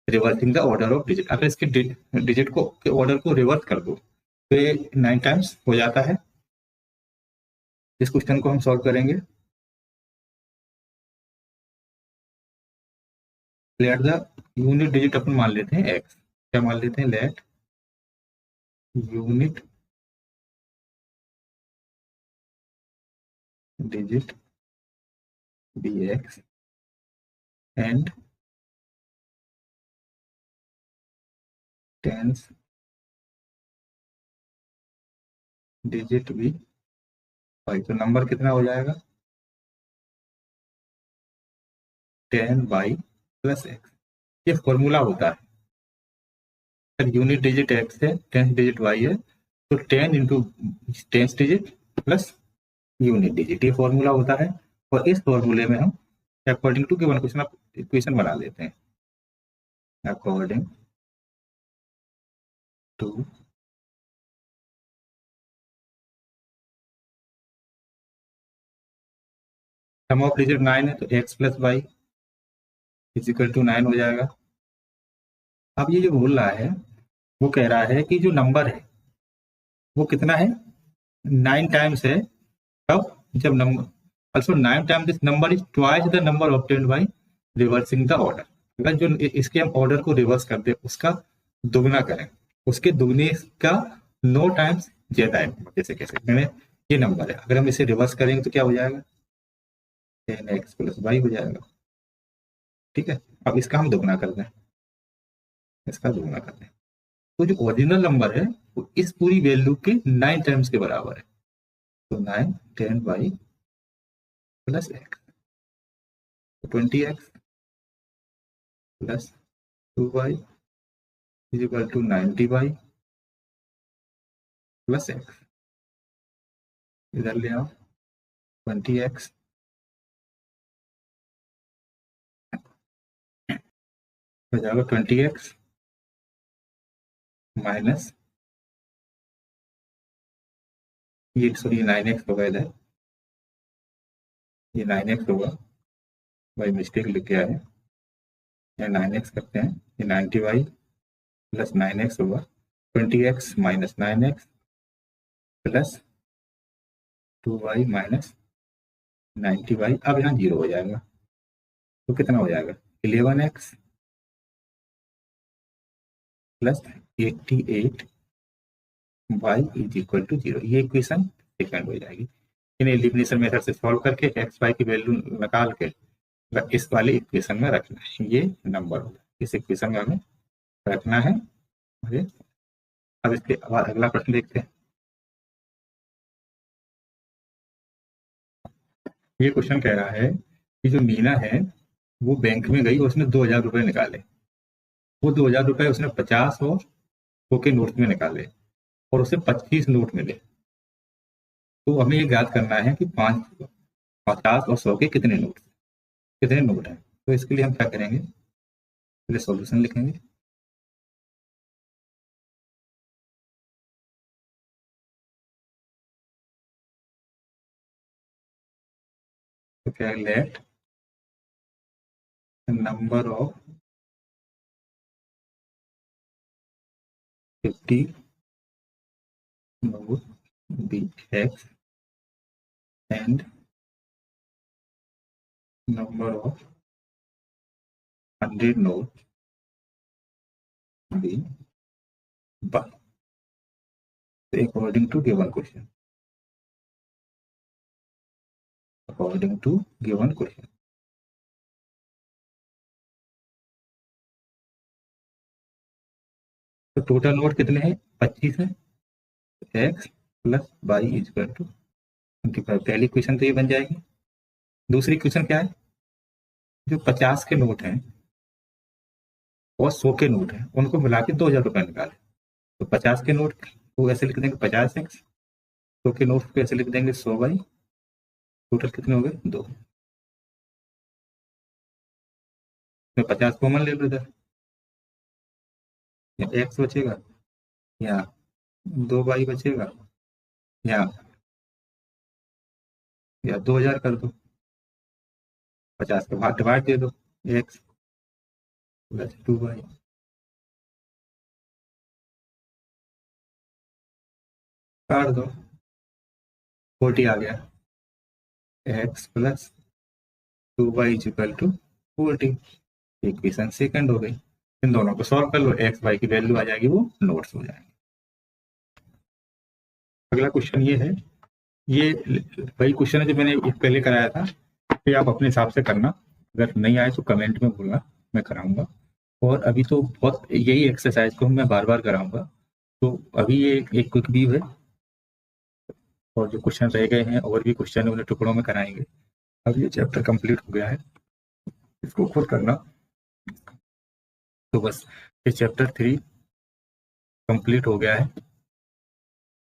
reversing the order of digit. अगर इसके डिजिट को के ऑर्डर को रिवर्स कर दो तो ये 9 टाइम्स हो जाता है। इस क्वेश्चन को हम सॉल्व करेंगे। लेट द यूनिट डिजिट अपन मान लेते हैं x, क्या मान लेते हैं, let unit digit be x and tens digit भी y, तो नंबर कितना हो जाएगा 10/+x। ये फॉर्मूला होता है, अगर यूनिट डिजिट x है, टेंस डिजिट y है, तो 10 into tens digit plus unit digit, ये फॉर्मूला होता है। और इस फॉर्मूले में हम according to given question equation बना लेते हैं, according to sum of digit 9 है तो x plus y is equal to 9 हो जाएगा। अब ये जो बोल रहा है वो कह रहा है कि जो नंबर है वो कितना है, 9 टाइम्स है। कब, जब number also 9 times this number is twice the number obtained by reversing the order। अगर जो इसके हम ऑर्डर को रिवर्स कर दे उसका दुगना करें, उसके दुगने का 9 टाइम्स ज्यादा है। जैसे कैसे मैंने, ये नंबर है, अगर हम इसे रिवर्स करेंगे तो क्या हो जाएगा, 10x प्लस वाई हो जाएगा। ठीक है, अब इसका हम दुगना कर दें, इसका दुगना कर दें, तो जो ओरिजिनल नंबर है वो इस पूरी वैल्यू के 9 टाइम्स के बराबर है। तो 9 10y plus x, 20x plus 2y is equal to 90y plus x। इधर ले आओ, 20x हो जाएगा 20x माइनस ये, सॉरी 9x होगा इधर, ये 9x होगा, भाई मिस्टेक लिख गया है, या 9x करते हैं, ये 90y प्लस 9x होगा, 20x minus 9x plus 2y minus 90y। अब यहाँ 0 हो जाएगा तो कितना हो जाएगा, 11x plus 88 y is equal to 0। ये इक्वेशन सेकंड हो जाएगी। इन एलिमिनेशन मेथड से सॉल्व करके एक्स वाई की वैल्यू निकाल के इस वाले इक्वेशन में रखना है, ये नंबर होगा, इस इक्वेशन में हमें रखना है। अब इसके बाद अगला प्रश्न देखते हैं। ये क्वेश्चन कह रहा है कि जो मीना है वो बैंक में गई और उसने 2000 रुपये निकाले। वो 2000 रुपये उसने 50 और 100 के नोट में निकाले और उसे 25 नोट मिले। तो हमें ये याद करना है कि 50 और 100 के कितने नोट हैं। तो इसके लिए हम क्या करेंगे, पहले सॉल्यूशन लिखेंगे। तो क्या है, let number of 50 note be x and number of 100 note be y according to given question, according to given question. तो टोटल नोट कितने हैं, 25 है, x plus y is equal to 25। पहली क्वेश्चन तो ये बन जाएगी। दूसरी क्वेश्चन क्या है, जो 50 के नोट हैं और 100 के नोट हैं उनको मिला के 2000 रुपये निकाले। तो 50 के नोट को ऐसे लिख देंगे 50x, 100 के नोट को ऐसे लिख देंगे 100y, टोटल कितने हो गए 2। 50 कॉमन ले लो इधर, एक्स बचेगा, यहाँ 2y बचेगा, यहाँ या 2000 कर दो, 50 के बाद डिवाइड दे दो, एक्स प्लस 2y काट दो, 40 आ गया, x plus 2y is equal to 40। Equation second हो गई। इन दोनों को सॉल्व कर लो, एक्स वाई की वैल्यू आ जाएगी, वो नोट्स हो जाएंगे। अगला क्वेश्चन ये है, ये वही क्वेश्चन है जो मैंने पहले कराया था, ये आप अपने हिसाब से करना, अगर नहीं आए तो कमेंट में बोलना, मैं कराऊंगा। और अभी तो बहुत यही एक्सरसाइज को मैं बार बार कराऊंगा। तो अभी ये एक क्विक व्यू है, और जो क्वेश्चन रह गए हैं और भी क्वेश्चन है उन्हें टुकड़ों में कराएंगे। अब ये चैप्टर कंप्लीट हो गया है, इसको खुद करना। तो बस ये चैप्टर 3 कंप्लीट हो गया है।